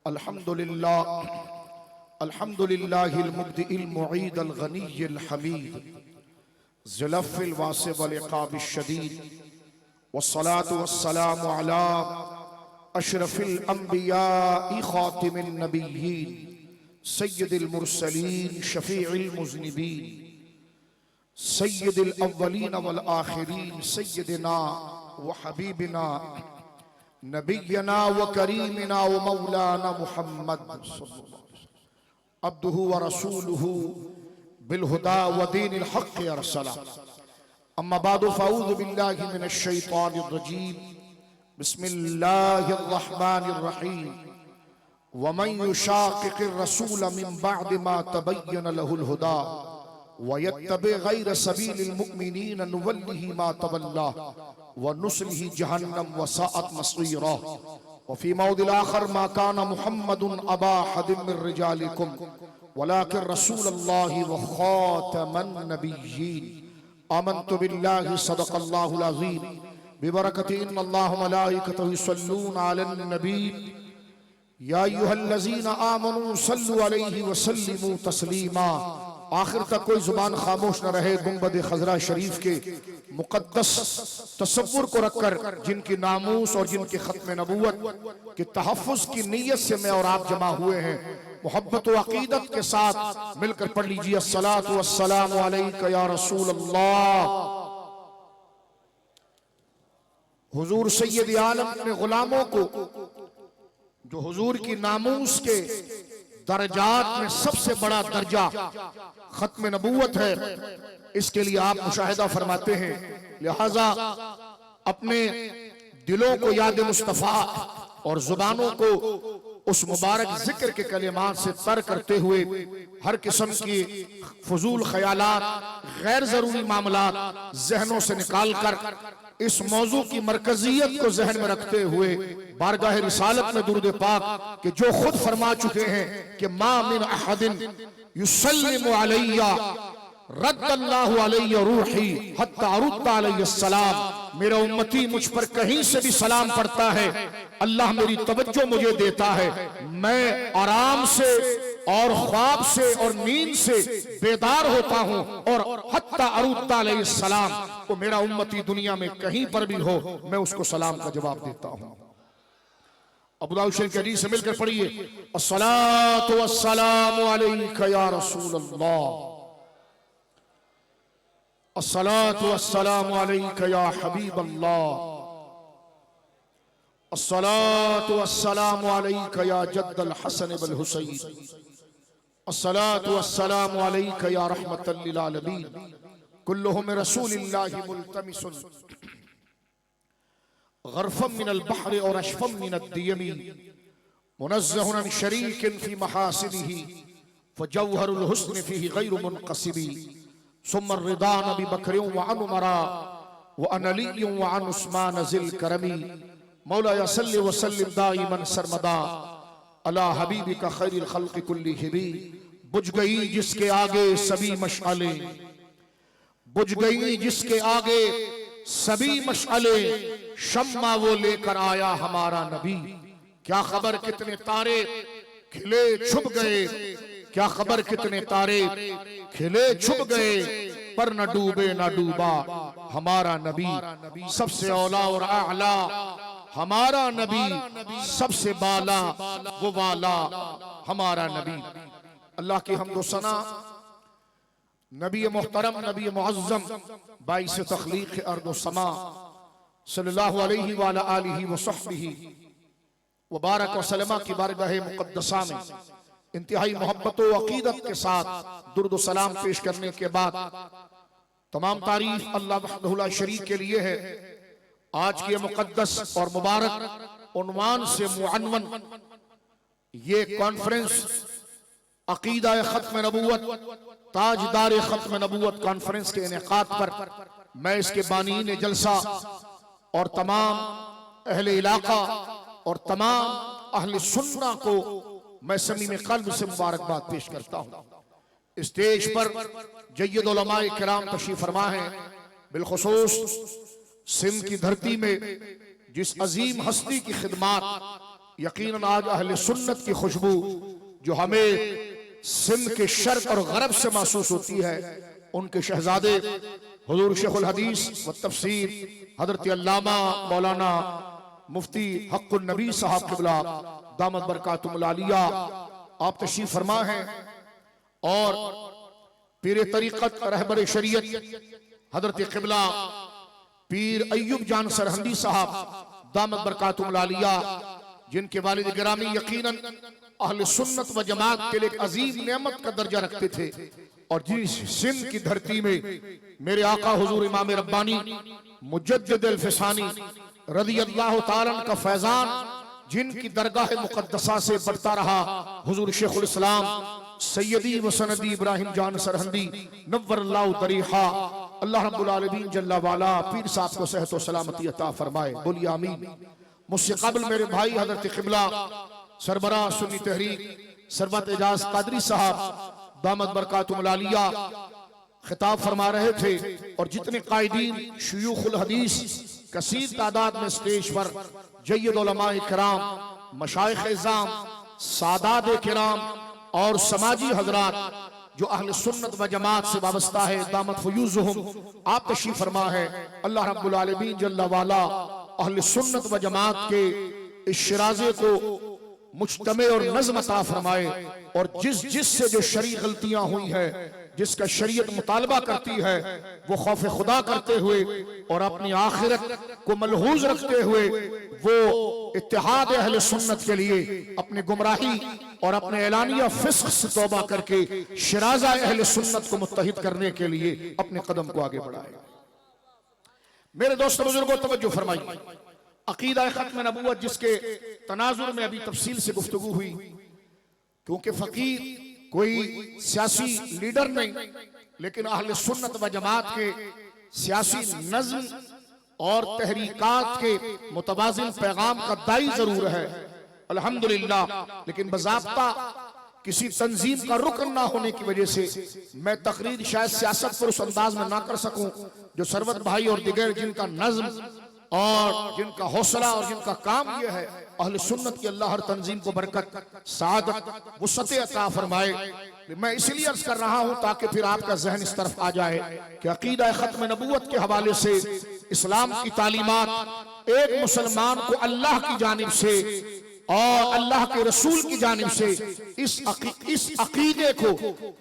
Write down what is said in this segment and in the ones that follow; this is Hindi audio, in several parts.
अल्हम्दुलिल्लाह अल्हम्दुलिल्लाहिल मुब्दिइल मुईदल गनिय्यिल हमीद ज़ुल्फ़िल वासिब वल इक़ाबिश शदीद वस्सलातु वस्सलामु अला अशरफिल अंबियाइ खातिमिन नबिय्यीन सय्यिदिल मुरसलीन शफ़ीइल मुज़निबीन सय्यिदिल अव्वलीन वल आखिरीन सय्यिदिना व हबीबिना नबिय्यना व करीमिना व मौलाना मुहम्मद अब्दुहु व रसूलुहु बिल हुदा व दीनिल हक़्क़ अरसला। अम्मा बादु फ़अऊज़ु बिल्लाहि मिनश शैतानिर रजीम। बिस्मिल्लाहिर रहमानिर रहीम। व मन युशाक़िक़िर रसूल मिन बअदि मा तबय्यन लहुल हुदा व यत्तबि गैर सबीलिल मुमिनीन नुवल्लिहि मा तवल्ला व नुस्लिहि जहन्नम व साअत मसीरा। व फी मौदिल आखर मा काना मुहम्मदुन अबा अहदिम मिन रिजालिकुम वलाकिन रसूलल्लाहि व खातमन नबिय्यीन। आमन्तु बिल्लाहि सदक़ल्लाहुल अज़ीम बिबरकति इन्नल्लाह व मलाइकतहु युसल्लूना अलन नबी या अय्युहल्लज़ीना आमनू सल्लु अलैहि व सल्लिमू तस्लीमा। आखिर तक कोई जुबान खामोश न रहे। गुंबद खजरा शरीफ के मुकद्दस तसव्वुर को रखकर जिनकी नामूस और जिनके खत्म नबूवत के तहफ़्फ़ुज़ की नीयत से मैं और आप जमा हुए हैं, मोहब्बत व अक़ीदत के साथ मिलकर पढ़ लीजिए अस्सलातु वस्सलामु अलैका या रसूल अल्लाह। हुजूर सैयद आलम अपने गुलामों को जो हुजूर की नामूस के दर्जात में सबसे बड़ा दर्जा खत्म नबूवत है, इसके लिए आप मुशाहिदा फरमाते हैं। लिहाजा अपने दिलों को याद मुस्तफ़ा और जुबानों को उस मुबारक जिक्र के कलिमात से तर करते हुए हर किस्म की फजूल ख्यालात, गैर जरूरी मामलात जहनों से निकाल कर इस मौजू की मरकजियत को जहन में रखते हुए बारगाह रिसालत में दुरूद पाक के जो खुद फरमा चुके हैं कि मा मिन अहदिन युसल्लिमु अलैया रद्दल्लाहु अलैया रूही हत्ता अरुद्दा अलैहि सलाम। मेरा उम्मती मुझ पर कहीं से भी सलाम पढ़ता है, अल्लाह मेरी तवज्जो मुझे देता है, मैं आराम से और ख्वाब से और नींद से बेदार होता हूं और हत्ता अरुद्दा अलैहि सलाम वो मेरा उम्मती दुनिया में कहीं पर भी हो, मैं उसको सलाम का जवाब देता हूं। अबू दाऊद शरीफ के हदीस से मिलकर पढ़िए अस्सलातु वस्सलामु अलैका या रसूल अल्लाह, अस्सलातु वस्सलामु अलैका या हबीब अल्लाह, अस्सलातु वस्सलामु अलैका या जद्दल हसन वल हुसैन, अस्सलातु वस्सलामु अलैका या रहमतल लिल आलमीन। कुल्लुहुम रसूलिल्लाहि मुल्तमिसुन गरफम मिनल बहर और अशफम मिनद दियमी मुनज़्ज़हुन अन शरीकिन फी महासिनिही फजौहरुल हुस्न फीही गैरु मुनक़सिबी सुम्मा रिदा नबी बकरिन व अन उमरा व अन अलिय्यिन व अन उस्मान ज़िल करमी। मौला सल्लि व सल्लिम दाइमन सरमदा अला हबीबिका खैरिल खल्क़ि कुल्लिहिम। बुझ गई जिसके आगे सभी मशअले, बुझ गई जिसके आगे सभी मशअले, शम्मा वो लेकर आया हमारा नबी। क्या खबर कितने तारे खिले छुप गए, क्या खबर कितने तारे खिले छुप गए, पर न डूबे न डूबा हमारा नबी। सबसे औला और आला हमारा नबी, सबसे बाला वो वाला हमारा नबी। अल्लाह की हम्द व सना नबी मोहतरम नबी मुअज़्ज़म बाइस तख्लीक़ अर्द व समा सल्लल्लाहु अलैहि व आलिहि व सहबिहि व बारक व सल्लमा की बारगाह मुक़द्दसा में इंतहाई मोहब्बत व अक़ीदत के साथ दुरूद व सलाम पेश करने के बाद तमाम तारीफ अल्लाह वहदहु ला शरीक के लिए है। आज के मुक़द्दस और मुबारक उन्वान से मुअन्वन ये कॉन्फ्रेंस अक़ीदा ख़त्म नबूवत ताजदार ख़त्म नबूवत कॉन्फ्रेंस के इनेक़ाद पर मैं इसके बानीन जलसा और तमाम अहले इलाका और तमाम अहले सुन्ना को मैं समीम क़ल्ब से मुबारकबाद पेश करता हूँ। स्टेज पर जय्यद उलमाए किराम तशरीफ़ फरमा है, बिलखुसूस सिंध की धरती में जिस अजीम हस्ती की खिदमात यकीनन आज अहले सुन्नत की खुशबू जो हमें सिंध के शर्क और गरब से महसूस होती है, उनके शहजादे हुजूर शेखुल हदीस व तफसीर हजरत अल्लामा मौलाना मुफ्ती हक़्क़ुन नबी साहब क़िबला दामत बरकातुहुल आलिया आप तशरीफ फरमा हैं, और पीर तरीक़त रहबर शरीयत हजरत क़िबला पीर अय्यूब जान सरहंदी साहब दामत बरकातुहुल आलिया, जिनके वालिद गिरामी यकीनन अहले सुन्नत व जमात के लिए एक अजीम नेमत का दर्जा रखते थे, और जिस सिंध की धरती में मेरे आका हुजूर इमाम रब्बानी मुजद्दिद अल-फ़सानी रज़ियल्लाहु ताला अन्हु का फैजान जिनकी दरगाह मुक़द्दसा से बढ़ता रहा, हुजूर शेखुल इस्लाम सैयदी व सनदी इब्राहिम जान सरहंदी नव्वरल्लाहु दरीहा, अल्लाह रब्बुल आलमीन जल्ला वाला पीर साहब को सेहत व सलामती अता फरमाए, बोलिए आमीन। मुझसे कबल मेरे भाई हजरत क़िबला सरबराह सुन्नी तहरीक सरबत एजाज कादरी साहब दामत बरकातुहुल आलिया खिताब फरमा रहे थे, और जितने कायदीन शुयूखुल हदीस कसीर तादाद में स्टेज पर जय्यद उलमाए किराम, मशाइख इज़ाम, सादात किराम और समाजी हजरात जो अहले सुन्नत व जमात से वाबस्ता है, दामत फयूज़ुहुम आप तशरीफ फरमा है। अल्लाह रब्बुल आलमीन जल्ला वाला अहले सुन्नत व जमात के इस शिराजे को मुज्तमे और नज़्म अता फरमाए, और जिस से जो शरई गलतियां हुई हैं, जिसका शरीयत मुतालबा करती है, वो खौफ खुदा करते हुए और अपनी आखिरत को मलहूज रखते हुए वो इत्तिहाद अहले सुन्नत के लिए अपने गुमराही और अपने एलानिया फिस्क से तौबा करके शिराजा अहले सुन्नत को मुत्तहिद करने के लिए अपने कदम को आगे बढ़ाए। मेरे दोस्तों बुजुर्गों तवज्जो फरमाइए, अकीदा खत्म नबूवत जिसके तनाजुर में अभी तफसील से गुफ्तगू हुई, क्योंकि फकीर कोई सियासी लीडर नहीं, लेकिन अहले सुन्नत व जमात के सियासी नज़्म और तहरीकात के मुतवाज़िन पैगाम का दाई जरूर है अल्हम्दुलिल्लाह, लेकिन बज़ाब्ता किसी तंजीम का रुकन ना होने की वजह से मैं तकरीर शायद सियासत पर उस अंदाज में ना कर सकूं जो सरवत भाई और दिगर जिनका नज़्म और जिनका हौसला और जिनका काम यह है अहले सुन्नत की अल्लाह हर तंजीम को बरकत, सादत, वुसअत अता फरमाए। मैं इसलिए अर्ज कर रहा हूं ताकि फिर आपका जहन इस तरफ आ जाए कि अकीदा खत्म नबूवत के हवाले से इस्लाम की तालीमात एक मुसलमान को अल्लाह की जानिब से और अल्लाह के रसूल की जानिब से इस अकीदे को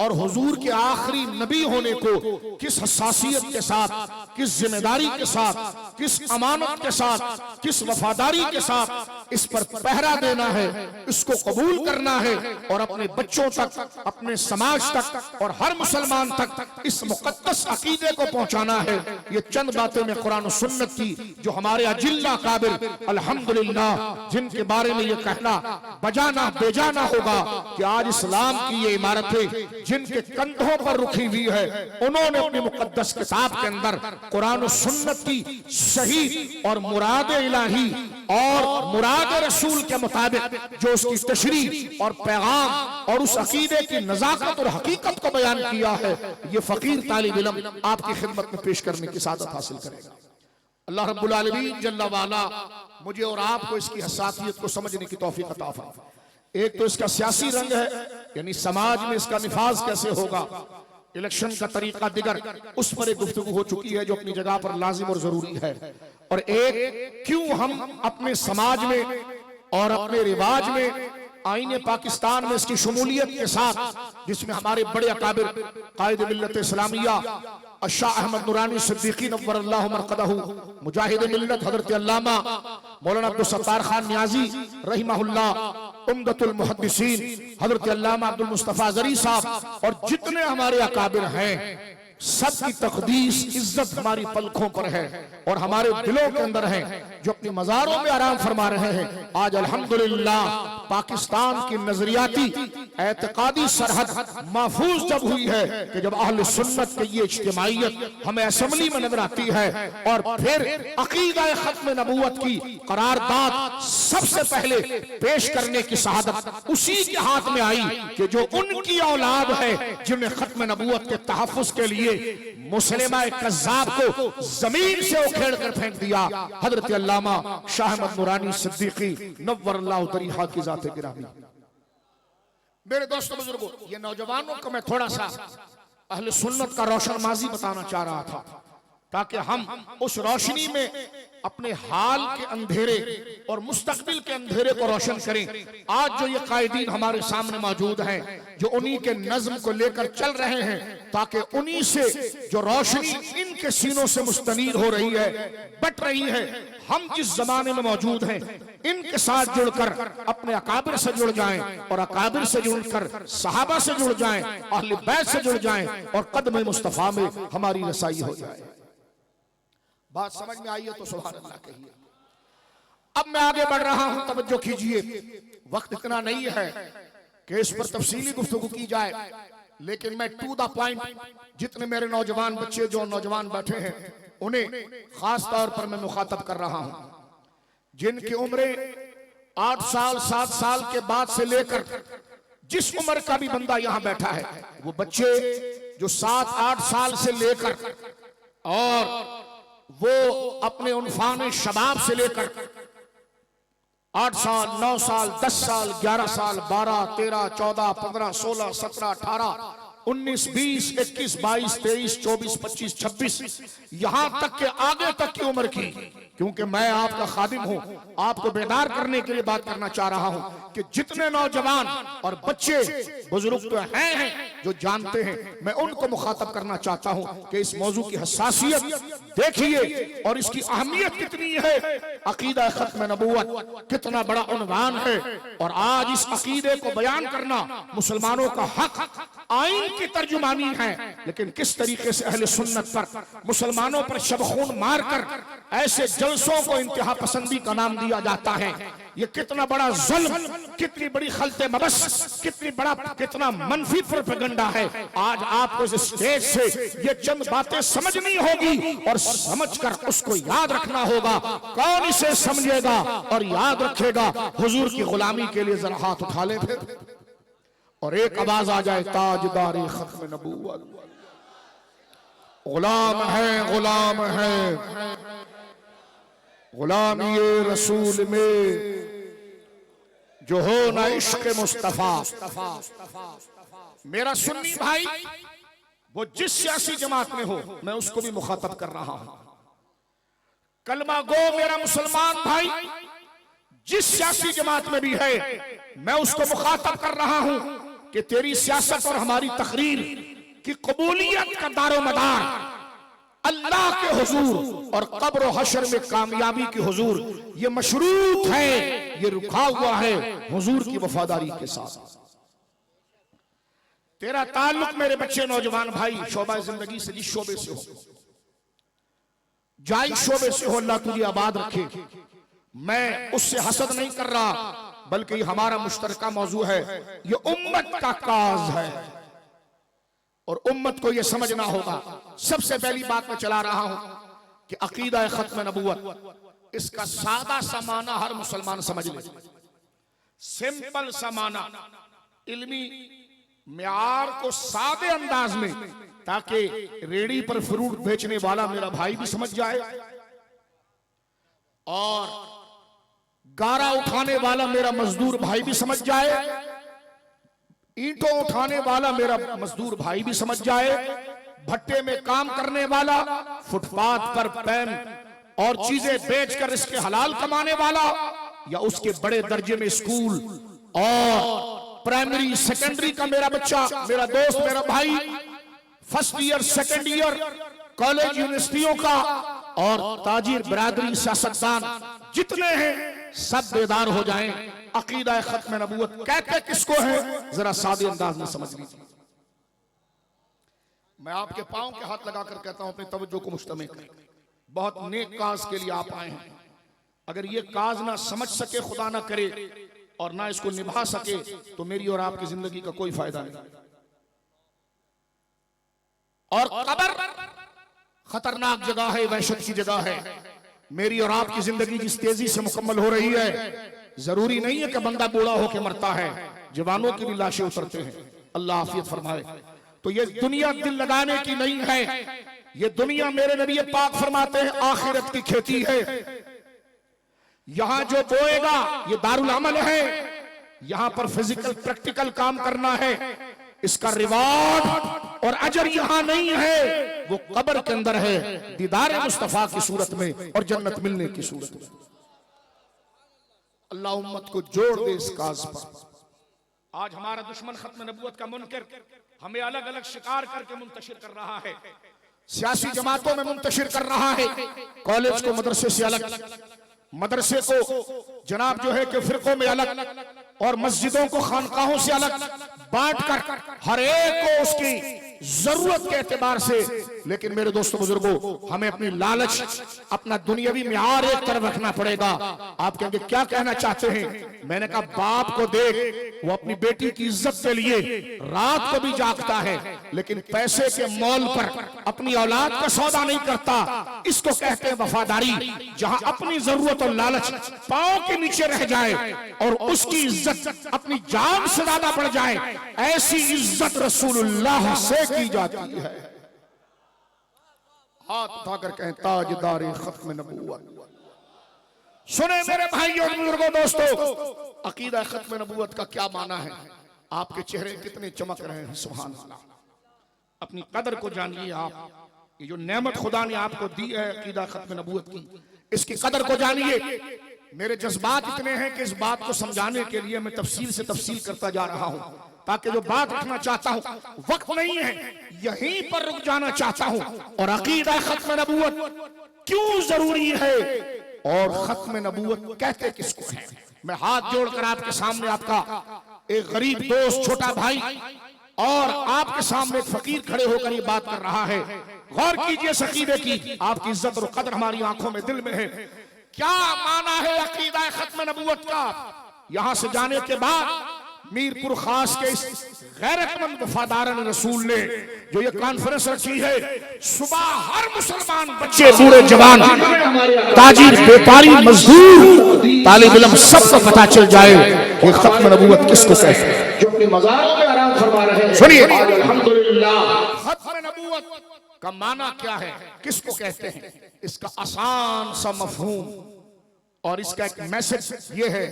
और हुजूर के आखिरी नबी होने को किस हसासियत के साथ, किस जिम्मेदारी के साथ, किस अमानत के साथ, किस वफादारी के साथ इस पर पहरा देना है, इसको कबूल करना है और अपने बच्चों तक, अपने समाज तक और हर मुसलमान तक इस मुकद्दस अकीदे को पहुंचाना है। ये चंद बातें मैं कुरान और सुन्नत की जो हमारे अजिल्ला काबिल अल्हम्दुलिल्लाह जिनके बारे में कहना बजाना बेजाना होगा कि आज इस्लाम की ये इमारतें जिनके कंधों पर रुकी हुई है, उन्होंने अपनी मुकद्दस किताब के अंदर कुरान और सुन्नत की सही और मुराद इलाही और मुराद रसूल के मुताबिक जो उसकी तशरीह और पैगाम और उस अकीदे की नजाकत और हकीकत को बयान किया है, ये फकीर तालिब इल्म आपकी खिदमत में पेश करने की सादत हासिल करेगा। अल्लाह रब्बुल आलमीन जल्ला वाला मुझे और आपको इसकी हसासियत को समझने की तौफीक अता फरमाए। एक तो इसका सियासी रंग है, यानी समाज में इसका निफाज कैसे होगा, इलेक्शन का तरीका दिगर, उस पर एक गुफ्तगू हो चुकी है जो अपनी जगह पर लाजिम और जरूरी है। और एक क्यों हम अपने समाज में और अपने रिवाज में आईने पाकिस्तान में इसकी शमूलियत के साथ जिसमें हमारे बड़े अकाबिर कायद मिल्लत इस्लामिया शाह अहमद नूरानी सिद्दीकी नव्वरल्लाहु मरक़दहू, मुजाहिद मिल्लत हजरत अल्लामा मौलाना अब्दुल सत्तार खान नियाज़ी रहिमहुल्लाह, उम्दतुल मुहद्दिसीन हजरत अल्लामा अब्दुल मुस्तफा ज़री साहब और जितने हमारे अकाबिर हैं, सबकी तक़दीस इज्जत हमारी पलकों पर है और हमारे दिलों के अंदर है, जो अपनी मज़ारों में आराम फरमा रहे हैं। आज अल्हम्दुलिल्लाह पाकिस्तान की नजरियाती एतकादी सरहद महफूज जब हुई है कि जब अहले सुन्नत की ये इज्तिमाइयत हमें असेंबली में नजर आती है और फिर अकीदा खत्म नबूवत की करारदाद सबसे पहले पेश करने की शहादत उसी के हाथ में आई कि जो उनकी औलाद है जिन्हें खत्म नबूवत के तहफ्फुज के लिए मुसलमा कज़्ज़ाब को जमीन से उखेड़ कर फेंक दिया। हजरत अल्लामा शाह अहमद नूरानी सिद्दीकी नव्वरल्लाहु तरीहा की जाते गिरामी। मेरे दोस्तों बुजुर्गों, ये नौजवानों को मैं थोड़ा सा अहले सुन्नत का रोशन माजी बताना चाह रहा था ताकि हम उस रोशनी में अपने हाल के अंधेरे और मुस्तकबिल के अंधेरे को रोशन करें। आज जो ये कायदीन हमारे सामने मौजूद हैं, जो उन्हीं के नज्म को लेकर चल रहे हैं, ताकि उन्हीं से जो रोशनी इनके सीनों से मुस्तनीर हो रही है, बट रही है, हम जिस जमाने में मौजूद हैं इनके साथ जुड़कर अपने अकाबिर से जुड़ जाएं और अकाबिर से जुड़कर सहाबा से जुड़ जाएं, अहले बैत से जुड़ जाएं और कदम मुस्तफा में हमारी रसाई हो जाए। बात समझ में आई है तो सुभान अल्लाह कहिए। अब मैं आगे बढ़ रहा हूं, तवज्जो कीजिए। वक्त इतना नहीं है कि इस पर तफसीली गुफ्तगू की जाए, लेकिन मैं टू द पॉइंट, जितने मेरे नौजवान बच्चे जो नौजवान बैठे हैं उन्हें खास तौर पर मैं मुखातब कर रहा हूं, जिनकी उम्रें 8 साल 7 साल के बाद से लेकर जिस उम्र का भी बंदा यहां बैठा है, वो बच्चे जो 7-8 साल से लेकर और वो अपने उनफान शबाब से लेकर 8 साल 9 साल 10 साल 11 साल 12 13 14 15 16 17 18 19 20 21 22 23 24 25 26 यहां तक के आगे तक की उम्र की, क्योंकि मैं आपका खादिम हूं, आपको बेदार करने के लिए बात करना चाह रहा हूं कि जितने नौजवान और बच्चे बुजुर्ग तो हैं जो जानते हैं, मैं उनको मुखातब करना चाहता हूं कि इस मौजू की हसासियत देखिए और इसकी अहमियत कितनी है। अकीदा खत्म नबूवत कितना बड़ा उन्वान है और आज इस अकीदे को बयान करना मुसलमानों का हक, आइन की तर्जुमानी है, लेकिन किस तरीके से अहले सुन्नत पर मुसलमानों पर शबखून मारकर ऐसे जलसों को इंतहा पसंदी का नाम दिया जाता है। ये कितना बड़ा जुल्म, कितनी बड़ी खलते मबस, कितना मनफी प्रोपेगेंडा है। आज आपको इस स्टेज से ये चंद बातें समझनी होगी और समझकर उसको याद रखना होगा। कौन इसे समझेगा और याद रखेगा? हुजूर की गुलामी के लिए जरा हाथ उठा ले फिर और एक आवाज आ जाए, ताजदार खत्म नबूवत, गुलाम है, गुलाम है, गुलामी रसूल में जो हो ना इश्क मुस्तफा। मेरा सुन्नी भाई वो जिस सियासी जमात में हो, मैं उसको भी मुखातब कर रहा हूं। कलमा गो मेरा मुसलमान भाई जिस सियासी जमात में भी है, मैं उसको मुखातब कर रहा हूं कि तेरी सियासत और हमारी तकरीर की कबूलियत का दारोमदार अल्लाह के हुजूर और कब्र हशर में कामयाबी के हुजूर, ये मशरूत है, ये रुका हुआ है हुजूर की वफादारी के साथ। तेरा ताल्लुक मेरे बच्चे नौजवान भाई शोबा जिंदगी से जिस शोबे से हो, जाई शोबे से हो, अल्लाह तुझे आबाद रखे। मैं उससे हसद नहीं कर रहा, बल्कि ये हमारा मुश्तरका मौजू है। ये उम्मत का काज है और उम्मत को यह समझना होगा। सबसे पहली बात मैं चला रहा हूं कि अकीदा खत्म नबूवत, इसका सादा सा माना हर मुसलमान समझ ले, सिंपल सा माना, इल्मी म्यार को सादे अंदाज में, ताकि रेडी पर फ्रूट बेचने वाला मेरा भाई भी समझ जाए और गारा उठाने वाला मेरा मजदूर भाई भी समझ जाए, ईंटों उठाने वाला मेरा मजदूर भाई भी समझ जाए, भट्टे में काम करने वाला, फुटपाथ पर पैन और चीजें बेचकर इसके हलाल कमाने वाला, या उसके बड़े दर्जे में स्कूल और प्राइमरी सेकेंडरी का मेरा बच्चा, मेरा दोस्त, मेरा भाई, first year second year college यूनिवर्सिटियों का और ताजिर बरादरी सियासतदान जितने हैं सब बेदार हो जाएं। अकीदा खत्म नबूवत कहते किसको है, जरा सादे अंदाज में समझ लीजिए। मैं आपके पांव के हाथ लगाकर कहता हूं, अपनी तवज्जो को मुश्तमिल करें। बहुत नेक काज के लिए आप आए हैं। अगर ये काज ना समझ सके, खुदा ना करे, और ना इसको निभा सके तो मेरी और आपकी जिंदगी का कोई फायदा नहीं। और कब्र खतरनाक जगह है, वहशत की जगह है। मेरी और आपकी जिंदगी जिस तेजी से मुकम्मल हो रही है, जरूरी नहीं है कि बंदा बूढ़ा होकर मरता है, जवानों की भी लाशें उतरते हैं। अल्लाह आफियत फरमाए। तो ये दुनिया दिल लगाने की नहीं है, ये दुनिया मेरे नबी पाक फरमाते हैं आखिरत की खेती है। यहां जो बोएगा ये दारुल अमल है, यहां पर फिजिकल प्रैक्टिकल काम करना है। इसका रिवार्ड और अजर यहां नहीं है, वो कब्र के अंदर है, दीदार मुस्तफा की सूरत में और जन्नत मिलने की सूरत में। अल्लाह उम्मत को जोड़ दे इस काज पर। आज हमारा दुश्मन खत्म नबूवत का मुनकर हमें अलग अलग शिकार करके मुंतशिर कर रहा है, सियासी जमातों में मुंतशिर कर रहा है, कॉलेज को मदरसे से अलग, मदरसे को जनाब जो है कि फिरकों में अलग, और मस्जिदों को खानकाहों से अलग बांटकर हर एक को उसकी जरूरत के एतबार से। लेकिन मेरे दोस्तों बुजुर्गों, हमें अपनी लालच, अपना दुनियावी मियार एक तरफ रखना पड़ेगा। आप कहेंगे क्या कहना चाहते हैं? मैंने कहा बाप को देख, वो अपनी बेटी की इज्जत के लिए रात को भी जागता है, लेकिन पैसे के मोल पर अपनी औलाद का सौदा नहीं करता। इसको कहते हैं वफादारी। जहां अपनी जरूरत और लालच पांव के नीचे रह जाए और उसकी इज्जत अपनी जान से ज्यादा बढ़ जाए, ऐसी इज्जत रसूलुल्लाह से की जाती है। हाथ उठाकर कहें ताजदार खत्म नबूवत। सुने मेरे भाइयों और बुजुर्गों, दोस्तों, अकीदा खत्म नबूवत का क्या माना है? आपके चेहरे कितने चमक रहे हैं, सुभान अल्लाह। अपनी कदर को जानिए। आप ये जो नेमत खुदा ने आपको दी है अकीदा खत्म नबूवत की, इसकी कदर को जानिए। मेरे जज्बात इतने हैं कि इस बात को समझाने के लिए मैं तफसील से तफसील करता जा रहा हूं, ताकि जो बात रखना चाहता हूं वक्त नहीं है, यहीं पर रुक जाना चाहता हूं। और अकीदा खत्म नबूवत क्यों जरूरी है और खत्म नबूवत कहते किसको है? मैं हाथ जोड़कर आपके सामने, आपका एक गरीब दोस्त, छोटा भाई, और आपके सामने एक फकीर खड़े होकर ये बात कर रहा है। गौर कीजिए इस अकीदे की। आपकी इज्जत और कदर हमारी आंखों में, दिल में है। क्या माना है अकीदा खत्म नबूवत का? यहां से जाने के बाद मीरपुर खास के इस गैरतमंद वफादारन रसूल ने जो ये कॉन्फ्रेंस रखी है, सुबह हर मुसलमान बच्चे, बूढ़े, जवान, ताजिर, व्यापारी, मजदूर, तालिब इल्म, सबको पता चल जाए कि खत्म नबूवत किसको कहते हैं, जो अपने मज़ारों में आराम फरमा रहे हैं। सुनिए, अल्हम्दुलिल्लाह, खत्म नबूवत का माना क्या है, किसको कहते हैं? इसका आसान सा मफहूम और इसका एक मैसेज ये है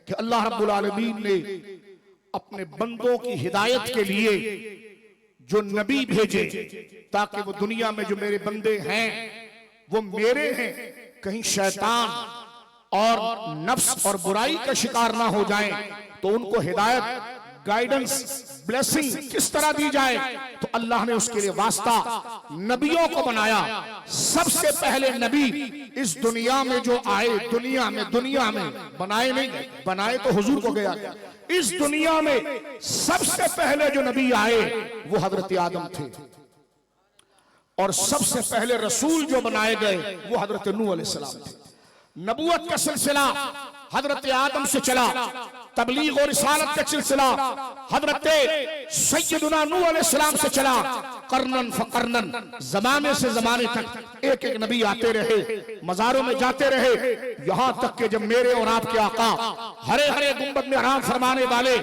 कि अल्लाह रब्बुल आलमीन ने अपने बंदों की हिदायत के लिए जो नबी भेजे, ताकि वो दुनिया में जो मेरे बंदे हैं वो मेरे हैं, कहीं शैतान और नफ्स और बुराई का शिकार ना हो जाएं, तो उनको हिदायत, गाइडेंस, ब्लेसिंग किस तरह दी जाए। तो अल्लाह ने उसके लिए वास्ता नबियों को बनाया। सबसे पहले नबी इस दुनिया में जो आए, दुनिया में बनाए नहीं, बनाए तो हुजूर को गया। इस दुनिया में सबसे पहले जो नबी आए वो हजरत आदम थे, और सबसे पहले रसूल जो बनाए गए वो हजरत नूह अलैहिस्सलाम थे। नबूवत का सिलसिला हजरत आदम से चला, तबलीग और रिसालत का सिलसिला हजरत सैयदना नूह अलैहिस्सलाम से चला। करनन फकरनन, जमाने से जमाने तक एक एक नबी आते रहे, मज़ारों में जाते रहे, यहां तक कि जब मेरे और आपके आका हरे हरे गुंबद में आराम फरमाने वाले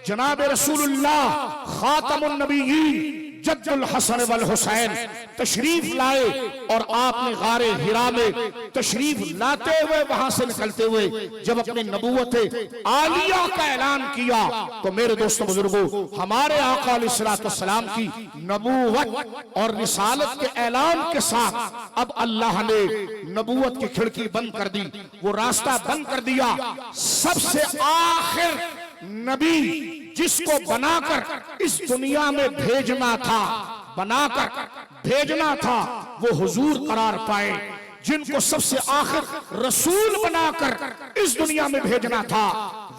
जनाब रसूलुल्लाह खातमुन नबीयीन जद्दुल हसन वल हुसैन तशरीफ लाए, और आपने गारे हिरा में तशरीफ लाते हुए, वहां से निकलते हुए जब अपनी नबूवत आलिया का ऐलान किया, तो मेरे दोस्तों बुजुर्गों, हमारे आका अलैहिस्सलाम की नबूवत और रिसालत के ऐलान के साथ अब अल्लाह ने नबूवत की खिड़की बंद कर दी, वो रास्ता बंद कर दिया। सबसे आखिर नबी जिसको बनाकर इस दुनिया में भेजना था, बनाकर भेजना था, वो हुजूर करार पाए। जिनको सबसे आखिर रसूल बनाकर इस दुनिया में भेजना था,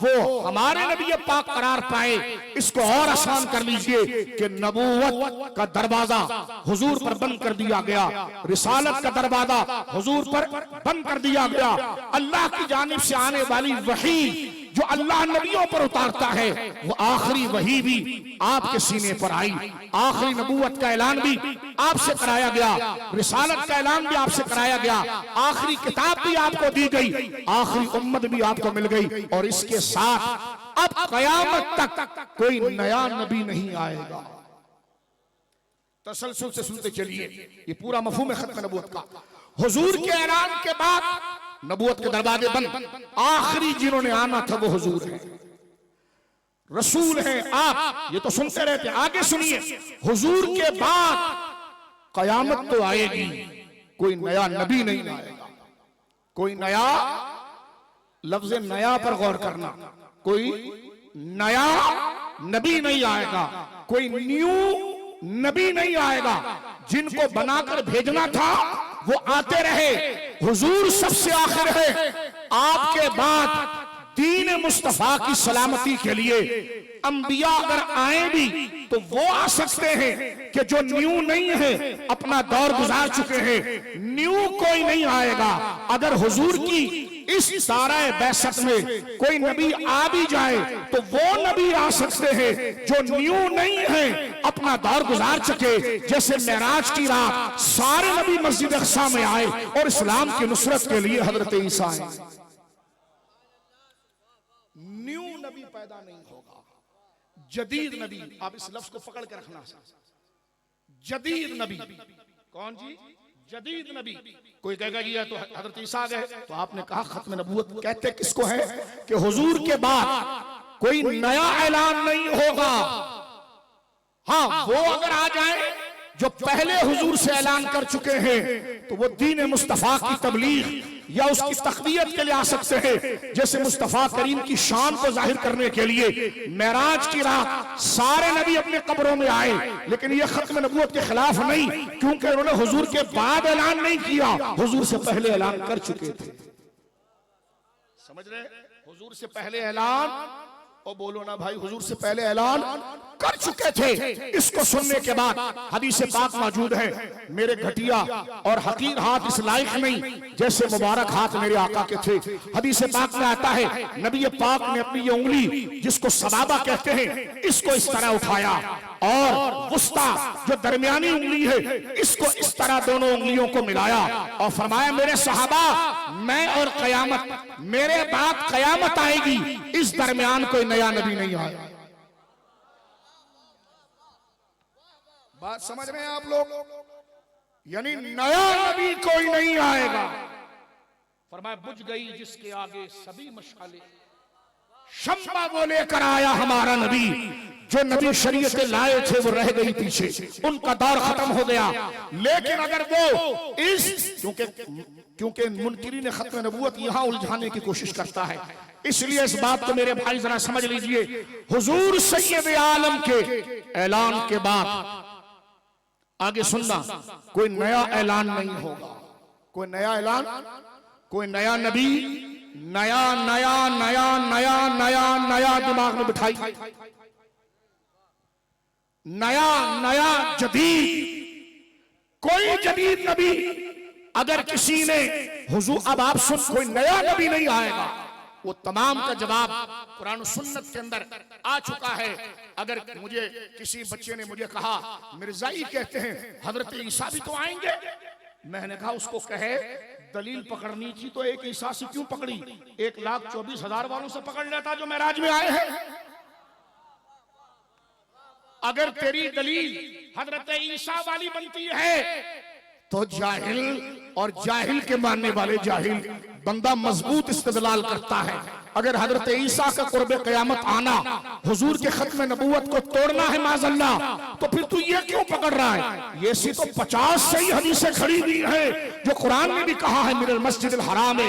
वो हमारे नबी पाक करार पाए। इसको और आसान कर लीजिए कि नबूवत का दरवाजा हुजूर पर बंद कर दिया गया, रिसालत का दरवाजा हुजूर पर बंद कर दिया गया। अल्लाह की जानिब से आने वाली वही जो अल्लाह नबियों पर उतारता है, वो आखिरी वही भी आपके सीने पर आई। आखिरी नबूवत का ऐलान भी आपसे कराया गया, रिसालत का ऐलान भी आपसे कराया गया, आखिरी किताब भी आपको दी गई, आखिरी उम्मत भी आपको मिल गई। और इसके साथ अब कयामत तक कोई नया नबी नहीं आएगा। तसलसल से सुनते चलिए, ये पूरा मफहूम है खत्म नबूवत का। हुजूर के ऐलान के बाद नबूवत के दरवाजे बंद, आखिरी जिन्होंने आना था वो हुजूर है, रसूल हैं आप। ये तो सुनते रहते, आगे सुनिए। हुजूर के बाद कयामत तो आएगी, कोई नया नबी नहीं आएगा। कोई नया, लफ्ज नया पर गौर करना, कोई नया नबी नहीं आएगा, कोई न्यू नबी नहीं आएगा। जिनको बनाकर भेजना था वो आते रहे, हुजूर सबसे आखिर है। आपके बाद दीन मुस्तफा की सलामती के लिए अंबिया अगर आए भी तो वो आ सकते हैं कि जो न्यू नहीं है, अपना दौर गुजार चुके हैं। न्यू कोई नहीं आएगा। अगर हुजूर की इस साराए बैसत में कोई नबी आ भी जाए तो वो नबी आ सकते हैं जो न्यू नहीं है, अपना दौर गुजार चुके। जैसे मेराज की रात सारे नबी मस्जिद अक्सा में आए और इस्लाम की नुसरत के लिए हजरत ईसा आए। न्यू नबी पैदा नहीं होगा, जदीद नबी। आप इस लफ्ज को पकड़ के रखना, जदीद नबी। कौन जी? जदीद नबी। कोई कहेगा जी तो हजरत ईसा आ गए, तो आपने कहा खत्म नबूवत कहते किसको है कि हुजूर के बाद कोई नया ऐलान नहीं होगा। हाँ, वो अगर आ जाए जो पहले हुजूर से ऐलान कर चुके हैं तो वो दीन मुस्तफा की तबलीग या उसकी तकवीयत के लिए आ सकते हैं। जैसे मुस्तफा करीम की शान को जाहिर करने के लिए मेराज की रात सारे नबी अपने कब्रों में आए, लेकिन ये खत्म नबूवत के खिलाफ नहीं, क्योंकि उन्होंने हुजूर के बाद ऐलान नहीं किया, हुजूर से पहले ऐलान कर चुके थे। समझ रहे? हुजूर से पहले ऐलान, और बोलो ना भाई, हुजूर से पहले ऐलान कर चुके थे। इसको सुनने के बाद हदीस पाक मौजूद है, मेरे घटिया और हकीर हाथ इस लायक नहीं जैसे मुबारक हाथ मेरे आका के थे। हदीस पाक में आता है, नबी पाक ने अपनी ये उंगली जिसको सबाबा कहते हैं, इसको इस तरह उठाया और वुस्ता जो दरमियानी उंगली है, इसको इस तरह दोनों उंगलियों को मिलाया और फरमाया, मेरे सहाबा, मैं और कयामत, मेरे बाद कयामत आएगी, इस दरमियान कोई नया नबी नहीं आया। बात समझ रहे हैं आप लोग? यानी नया नबी कोई नहीं आएगा। फरमाया, बुझ गई जिसके आगे सभी मशाले, शम्मा वो लेकर आया हमारा नबी। जो नबी शरीयत लाए थे वो रह गई पीछे, उनका दौर खत्म हो गया। लेकिन अगर वो इस, क्योंकि मुनकिरीन खत्म नबूवत यहां उलझाने की कोशिश करता है, इसलिए इस बात को मेरे भाई जरा समझ लीजिए। हुजूर सैयद आलम के ऐलान के बाद आगे सुनना, कोई नया ऐलान नहीं होगा। कोई नया ऐलान, कोई नया नबी, नया नया नया नया नया नया दिमाग में बिठाई, नया नया जदीद, कोई जदीद नबी अगर किसी ने हुजूर, अब आप सुन, कोई नया नबी नहीं आएगा। वो तमाम का जवाब कुरान सुन्नत के अंदर आ चुका है। अगर मुझे किसी बच्चे ने मुझे कहा, मिर्जाई कहते हैं हजरत ईसा भी तो आएंगे, मैंने कहा उसको कहे दलील पकड़नी थी तो एक ईसा से क्यों पकड़ी, 1,24,000 वालों से पकड़ लेता जो मेराज में आए हैं। अगर तेरी दलील हजरत ईसा वाली बनती है तो जाहिल और जाहिल के मानने वाले जाहिल बंदा मजबूत इस्तेदलाल करता है। अगर हजरत ईसा का कुर्बे क़यामत आना, हुजूर के खत्म नबूवत को तोड़ना है माज़अल्लाह, तो फिर तू ये क्यों पकड़ रहा है? ये सी तो 50 सही हदीसें खड़ी हुई है जो कुरान में भी कहा है, मिनल मस्जिदिल हराम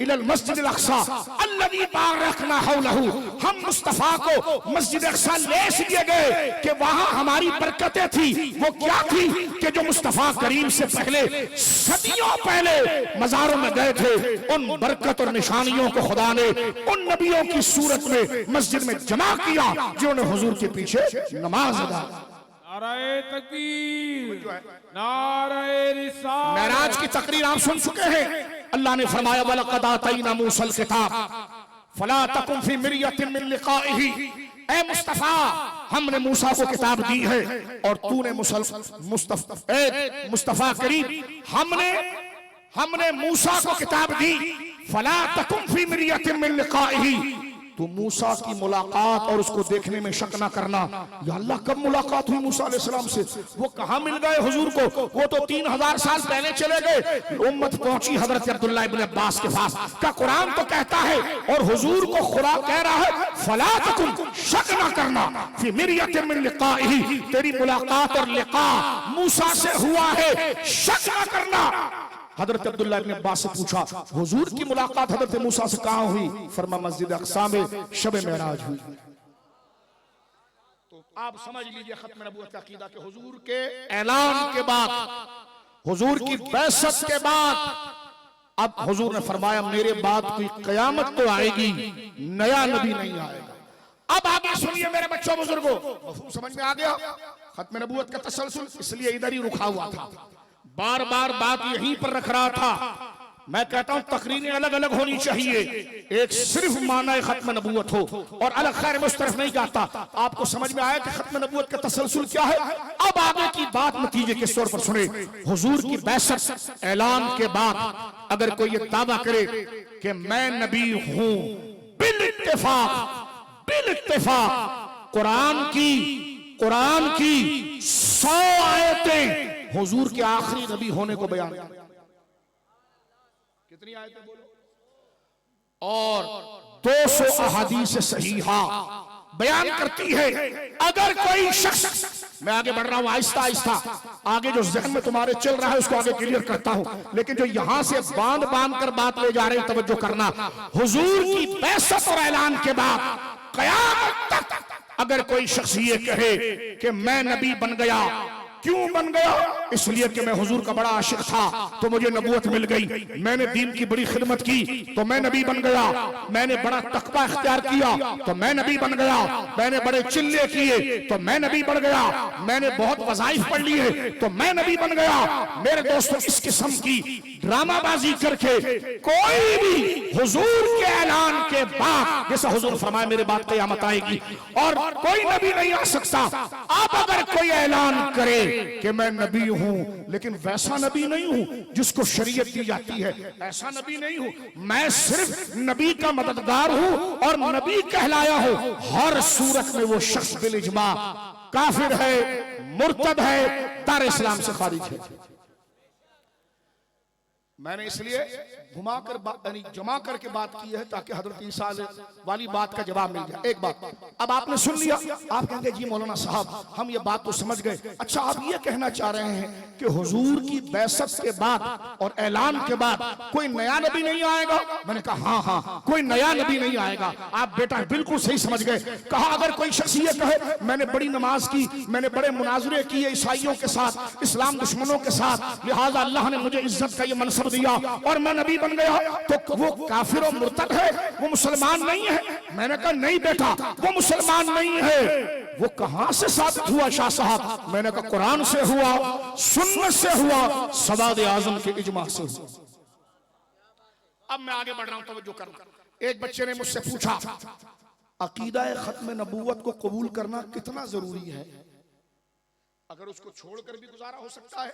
इलल मस्जिदिल अक्सा अल्लज़ी बारकना हौलहू। हम मुस्तफा को मस्जिद अक्सा ले इसलिए गए कि वहां हमारी बरकतें थी। वो क्या थी कि जो मुस्तफा करीम से पहले, सदियों पहले मज़ारों में गए थे, उन बरकत और निशानियों को खुदा ने उन नबियों की सूरत में मस्जिद में जमा किया जिन्होंने हुजूर के पीछे नमाज अदा। नारे तकबीर, नारे रिसालत। मेराज की तकरीर आप सुन चुके हैं। अल्लाह ने फरमाया, वलक़द आतैना मूसल किताब फला तकुम फी मिर्यतिन मिन लिकाइही, ए मुस्तफा हमने मूसा को किताब दी है और तूने मुस्तफा करीम हमने मूसा को किताब दी। फला तकुम फी मिर्यतिन मिन लिकाइही, तो मूसा की मुलाकात और उसको देखने में शक ना करना। या अल्लाह कब मुलाकात हुई मूसा अलैहिस्सलाम से, वो कहां मिल गए हुजूर को, वो तो 3000 साल पहले चले गए। उम्मत पहुंची हजरत अब्दुल्लाह इब्न अब्बास के पास का कुरान तो कहता है और हुजूर को खुदा कह रहा है फला तकुम, शक ना करना, फी मिर्यतिन मिन लिकाइही, तेरी मुलाकात और लिका मूसा से हुआ है, शक ना करना। हजरत अब्दुल्लाह इब्न अब्बास से पूछा हुजूर की मुलाकात हजरत मूसा से कहां हुई? फरमा मस्जिद अक्सा में शब मेराज हुई। तो आप समझ लीजिए खत्म नबूवत का अकीदा के हुजूर के ऐलान के बाद, हुजूर की बैसत के बाद अब हुजूर ने फरमाया मेरे बाद कोई कयामत तो आएगी, नया नबी नहीं आएगा। अब आगे सुनिए मेरे बच्चों बुजुर्गों, समझ में आ गया? खत्म नबूवत का तसलसल इसलिए इधर ही रुका हुआ था, बार बार बात यहीं पर रख रहा था। मैं कहता हूं तकरीरें अलग अलग होनी चाहिए, एक सिर्फ माना खत्म नबूवत हो और अलग खैर में उस तरफ नहीं जाता। आपको समझ में आया कि खत्म नबूवत का तसलसल क्या है? अब आगे की बात नतीजे के तौर पर सुने। हुजूर की बैसत ऐलान के बाद अगर कोई ये दावा करे कि मैं नबी हूं, बिल इत्तेफाक कुरान की 100 आयतें हुजूर के आखिरी नबी होने को बयान, कितनी आयतें बोलो, और 200 अहादीस सहीहा बयान करती है। अगर कोई शख्स, मैं आगे बढ़ रहा हूं आहिस्ता आहिस्ता, आगे जो जहन में तुम्हारे चल रहा है उसको आगे क्लियर करता हूं, लेकिन जो यहां से बांध कर बात ले जा रहे हैं तवज्जो करना। हुजूर की बैसत और ऐलान के बाद कयामत तक अगर कोई शख्स ये कहे कि मैं नबी बन गया, क्यों बन गया? इसलिए कि मैं हुजूर का बड़ा आशिक था तो मुझे नबूवत मिल गई, मैंने दीन की बड़ी खिदमत की तो मैं नबी बन गया, मैंने बड़ा तकवा इख्तियार किया तो मैं नबी बन गया, मैंने बड़े चिल्ले किए तो मैं नबी बन गया, मैंने बहुत वज़ाइफ पढ़ लिए तो मैं नबी बन गया। मेरे दोस्तों, इस किस्म की ड्रामाबाजी करके कोई भी हुजूर के ऐलान के बाद, जैसा हुजूर फरमाया मेरे बाद क़यामत आएगी और कोई नबी नहीं आ सकता। अब अगर कोई ऐलान करे कि मैं नबी हूं, लेकिन वैसा नबी नहीं हूं जिसको शरीयत दी जाती है, ऐसा नबी नहीं हूं, मैं सिर्फ नबी का मददगार हूं और नबी कहलाया हूं, हर सूरत में वो शख्स बिल इजमा काफिर है, मुर्तद है, दार इस्लाम से खारिज है। मैंने इसलिए घुमाकर यानी जमा करके बात की है ताकि हजरत ईसा वाली बात का जवाब मिल जाए। एक बात अब आपने सुन लिया, आप कहेंगे जी मौलाना साहब हम ये बात तो समझ गए, अच्छा आप ये कहना चाह रहे हैं कि हुजूर की बैसत के बाद और ऐलान के बाद कोई नया नबी नहीं आएगा? मैंने कहा हाँ, कोई नया नबी नहीं आएगा। आप बेटा बिल्कुल सही समझ गए। कहा अगर कोई शख्स ये कहे मैंने बड़ी नमाज की, मैंने बड़े मुनाजरे किए ईसाइयों के साथ, इस्लाम दुश्मनों के साथ, लिहाजा अल्लाह ने मुझे इज्जत का ये मनसब दिया और मैं नबी बन गया, तो वो काफिर और मुर्तद है, वो मुसलमान नहीं है। मैंने कहा नहीं बेटा, वो मुसलमान नहीं है। वो कहां से साबित हुआ शाह साहब? मैंने कहा कुरान से हुआ, सुन्नत से हुआ, सवाद आजम के इजमा से हुआ। अब मैं आगे बढ़ रहा हूं, तवज्जो करना। एक बच्चे ने मुझसे पूछा अकीदा खत्म नबूवत को कबूल करना कितना जरूरी है? अगर उसको छोड़कर भी गुजारा हो सकता है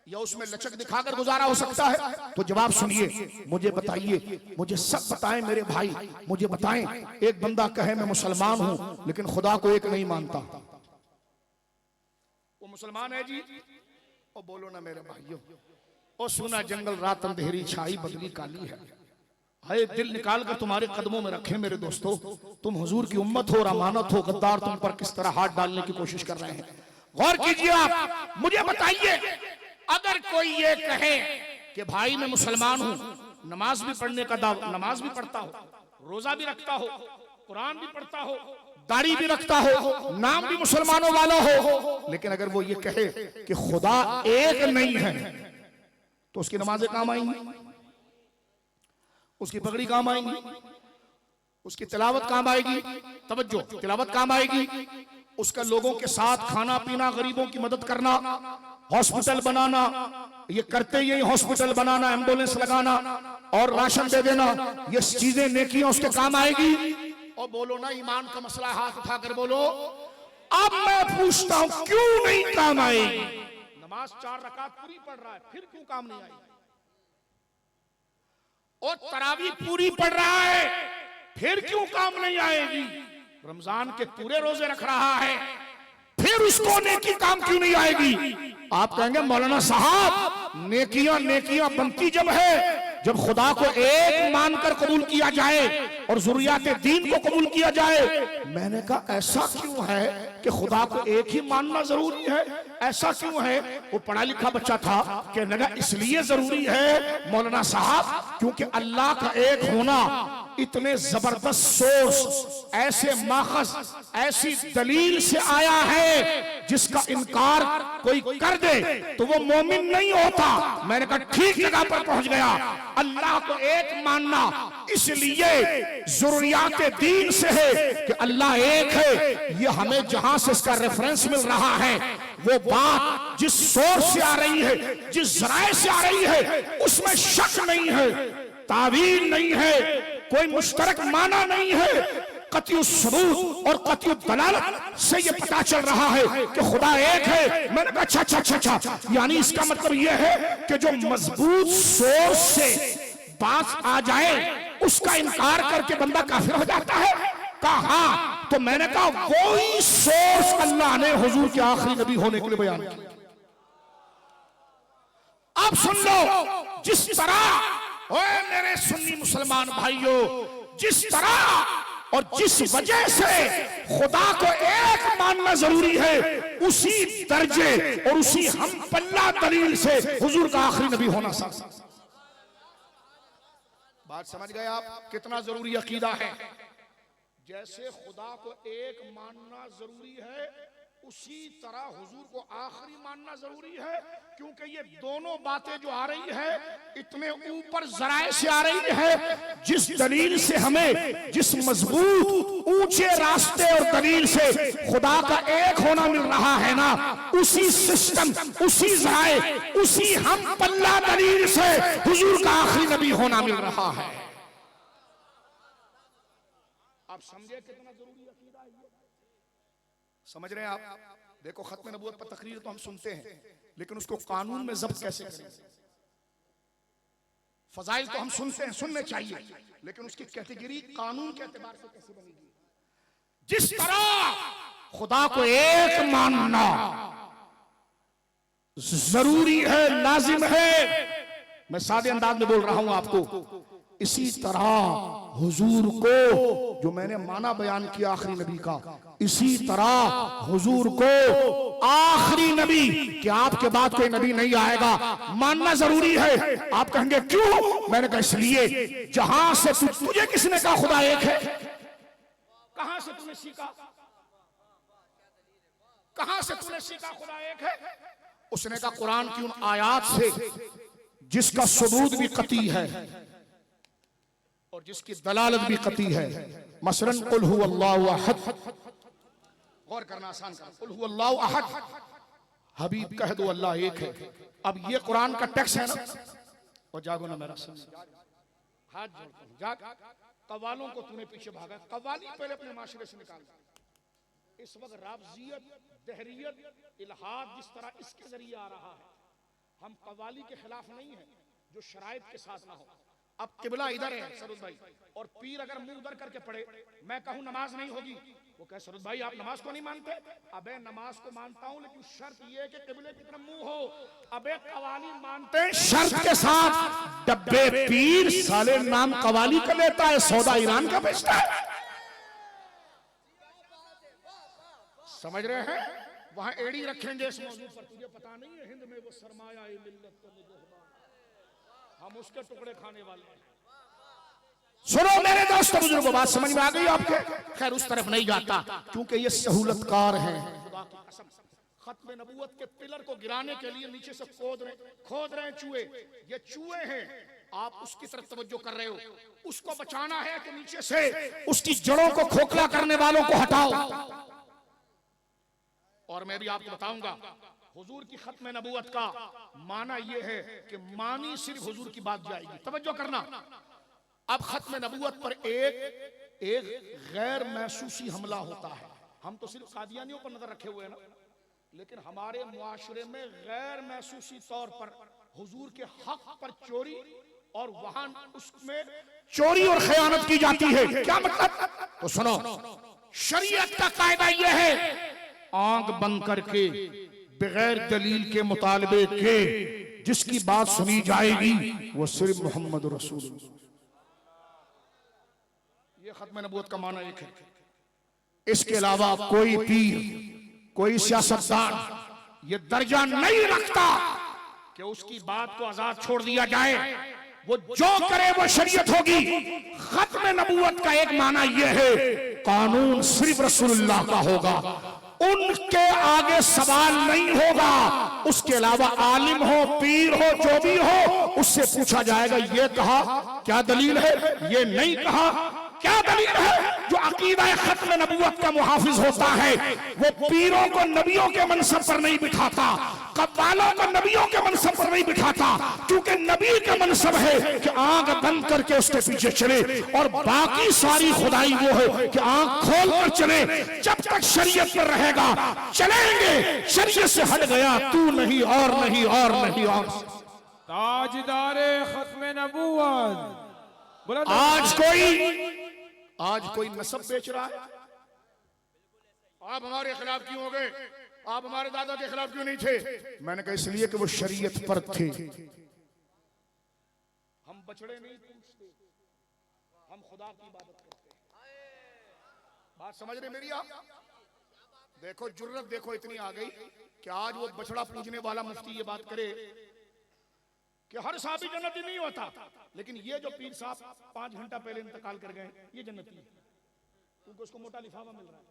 या उसमें लचक दिखाकर गुजारा हो सकता है, तो जवाब सुनिए, मुझे बताइए, मुझे सब बताएं मेरे भाई, मुझे बताएं। एक बंदा कहे मैं मुसलमान हूं लेकिन खुदा को एक नहीं मानता, वो मुसलमान है जी? ओ बोलो ना मेरे भाइयों। ओ सुना जंगल रात अंधेरी छाई बदली काली है, हाय दिल निकाल कर तुम्हारे कदमों में रखे मेरे दोस्तों। तुम हुजूर की उम्मत हो और अमानत हो, गद्दार तुम पर किस तरह हाथ डालने की कोशिश कर रहे हैं। गौर कीजिए आप, मुझे बताइए अगर कोई ये कहे कि भाई मैं मुसलमान हूं, नमाज भी पढ़ने का दावा, नमाज भी पढ़ता हो, रोजा भी रखता हो, कुरान भी पढ़ता हो, दाढ़ी भी रखता हो, नाम भी मुसलमानों वाला हो, लेकिन अगर वो ये कहे कि खुदा एक नहीं है, तो उसकी नमाजें काम आएंगी, उसकी पगड़ी काम आएंगी, उसकी तिलावत काम आएगी, तवज्जो, तिलावत काम आएगी, उसका लोगों के साथ खाना पीना, गरीबों की मदद करना हॉस्पिटल बनाना, ये करते ही हॉस्पिटल बनाना, एम्बुलेंस लगाना और राशन दे देना, ये चीजें नेकियां उसके काम आएगी। और बोलो ना ईमान का मसला, हाथ उठाकर बोलो। अब मैं पूछता हूं क्यों नहीं काम आएगी? नमाज 4 रकात पूरी पढ़ रहा है, फिर क्यों काम नहीं आएगी? और तरावी पूरी पढ़ रहा है, फिर क्यों काम नहीं आएगी? रमजान के पूरे रोजे रख रहा है, फिर उसको नेकी काम क्यों नहीं आएगी? आप कहेंगे मौलाना साहब नेकियां नेकियां बनती जब है जब खुदा को एक मानकर कबूल किया जाए और ज़ुर्रियात दीन को कबूल किया जाए। मैंने कहा ऐसा क्यों है कि खुदा को एक ही मानना जरूरी है? ऐसा क्यों है? वो पढ़ा लिखा बच्चा था, कहने लगा इसलिए जरूरी है मौलाना साहब क्योंकि अल्लाह का एक होना इतने जबरदस्त सोर्स, ऐसे माखज, ऐसी दलील से आया है जिसका इनकार कोई कर दे तो वो मोमिन नहीं होता। मैंने कहा ठीक जगह पर पहुंच गया। अल्लाह को एक मानना इसलिए जरूरियात दीन से है कि अल्लाह एक है। ये हमें जहां से इसका रेफरेंस मिल रहा है, वो बात जिस सोर्स से आ रही है, जिस जराए से आ रही है, उसमें शक नहीं है, तावील नहीं है, कोई मुश्तरक माना नहीं है। कतियु सबूत और कतियु दलालत से ये पता चल रहा है कि खुदा एक है। मैंने कहा अच्छा, यानी इसका मतलब ये है कि जो मजबूत सोर्स से बात आ जाए उसका इनकार करके बंदा काफिर हो जाता है? कहा। तो मैंने कहा वही सोर्स अल्लाह ने हुजूर के आखिरी नबी होने के लिए बयान किया। अब सुन लो, जिस तरह ओए मेरे सुन्नी मुसलमान भाइयों, जिस तरह और जिस वजह से खुदा को एक मानना जरूरी है, उसी दर्जे और उसी हम पल्ला दलील से हुजूर का आखिरी नबी होना चाहिए। बात समझ गए आप? कितना जरूरी अकीदा है। जैसे खुदा को एक मानना जरूरी है, उसी तरह हुजूर को आखिरी मानना जरूरी है, क्योंकि ये दोनों बातें जो आ रही है इतने ऊपर जराए से आ रही है। जिस दलील से हमें, जिस मजबूत ऊंचे रास्ते और दलील से खुदा का एक होना मिल रहा है ना, उसी सिस्टम, उसी जराए, उसी हम पल्ला दलील से हुजूर का आखिरी नबी होना मिल रहा है। आप समझे कितना जरूरी अकीदा है? समझ रहे हैं आप? देखो खत्म नबूवत पर तकरीर तो हम सुनते हैं, लेकिन उसको कानून में जब्त कैसे करें? फजाइल तो हम सुनते हैं, सुनने चाहिए, लेकिन उसकी कैटेगरी कानून के एतबार से कैसे बनेगी? जिस तरह खुदा को एक मानना जरूरी है, लाजिम है, मैं सादे अंदाज में बोल रहा हूं आपको, इसी तरह हुजूर को जो मैंने माना बयान किया आखिरी नबी का, इसी तरह हुजूर को आखिरी नबी कि आपके बाद कोई नबी नहीं आएगा मानना जरूरी है। आप कहेंगे क्यों? मैंने कहा इसलिए जहां से तुझे किसने कहा खुदा एक है? कहां से तूने सीखा? कहां से तूने सीखा खुदा एक है? उसने कहा कुरान की उन आयात से जिसका सबूत भी कती है और जिसकी दलालत भी कती है। मसलन कुल हु अल्लाहु अहद, गौर करना आसान कर, कुल हु अल्लाहु अहद, हबीब कह दो अल्लाह एक है। अब ये कुरान का टेक्स्ट है ना, और जागो ना मेरा सुन, हाथ जोड़ता हूं, जाग। कव्वालों को तूने पीछे भागा, कव्वाली पहले अपने माशरे से निकाल। इस वक्त राबजियत, दहरियत, इल्हाद जिस तरह इसके जरिए आ रहा है, हम कव्वाली के खिलाफ नहीं है जो शराइत के साथ ना हो। अब किबला इधर है सरूद भाई, और पीर अगर मुंह उधर करके पढ़े, मैं कहूं नमाज नहीं होगी, वो कहे सरूद भाई आप नमाज को नहीं मानते। अबे नमाज को मानता हूं, लेकिन शर्त ये है कि किबले की तरफ मुंह हो। अबे कवाली मानते हैं शर्त के साथ। डब्बे पीर साले नाम कवाली का लेता है, सौदा ईरान का बेचता है। समझ रहे हैं? वहां एड़ी रखेंगे इस मौजूद पर, तुझे पता नहीं है हिंद में वो सरमाया मिल्लत का निगहबान, हम उसके टुकड़े खाने वाले हैं। सुनो मेरे दोस्तों बुजुर्गों, बात समझ में आ गई आपके? खैर उस तरफ नहीं जाता, क्योंकि ये सहूलतकार हैं। खुदा की कसम, खत्म नबूवत के पिलर को गिराने के लिए नीचे से खोद रहे हैं चूहे। ये चूहे हैं, आप उसकी तरफ तवज्जो कर रहे हो। उसको बचाना है कि नीचे से उसकी जड़ों को खोखला करने वालों को हटाओ। और मैं भी आपको बताऊंगा, हुजूर की खत्म नबूवत का माना यह है कि मानी सिर्फ हुजूर की बात जाएगी। तवज्जो करना, अब खत्म नबूवत पर एक गैर महसूसी हमला होता है। हम तो सिर्फ कादियानियों पर नजर रखे हुए हैं ना, लेकिन हमारे मुआशरे में गैर महसूसी तौर पर हुजूर के हक पर चोरी और वहां उसमें चोरी और खयानत की जाती है। क्या मतलब? तो सुनो, शरीयत का कायदा यह है, आंख बंद करके बगैर दलील के मुतालबे के जिसकी बात सुनी जाएगी वो सिर्फ मोहम्मद रसूल। ये खत्म नबूवत का माना एक है। इसके अलावा कोई पीर, कोई सियासतदान ये दर्जा नहीं रखता कि उसकी बात को आजाद छोड़ दिया जाए। वो जो करे वो शरीयत होगी। खत्म नबूवत का एक माना यह है, कानून सिर्फ रसूलुल्लाह का होगा, उनके आगे सवाल नहीं होगा। उसके अलावा आलिम हो, पीर हो, जो भी हो, उससे पूछा जाएगा ये कहा क्या दलील है, ये नहीं कहा क्या दलील है। जो अकीदा खत्म नबूवत का मुहाफिज होता है वो पीरों को नबियों के मनसब पर नहीं बिठाता, कव्वालों को नबियों के मनसब पर नहीं बिठाता, क्योंकि नबी का मनसब है कि आंख बंद करके उसके पीछे चले, और बाकी सारी खुदाई वो है कि आंख खोल कर चले। जब तक शरीयत पर रहेगा चलेंगे, शरीयत से हट गया तू नहीं और नहीं और नहीं और। ताजदारे खत्म नबूवत। आज कोई नसब बेच रहा है। आप हमारे खिलाफ क्यों हो गए? आप हमारे दादा के खिलाफ क्यों नहीं थे? मैंने कहा इसलिए कि वो शरीयत पर थे। हम बछड़े नहीं पूछते, हम खुदा की इबादत करते हैं। बात समझ रहे मेरी आप? देखो जुर्रत देखो इतनी आ गई कि आज वो बछड़ा पूजने वाला मुफ्ती ये बात करे कि हर साहबी जन्नती नहीं होता, लेकिन ये जो पीर साहब 5 घंटा पहले इंतकाल कर गए ये जन्नती है, क्योंकि उसको मोटा लिफाफा मिल रहा है।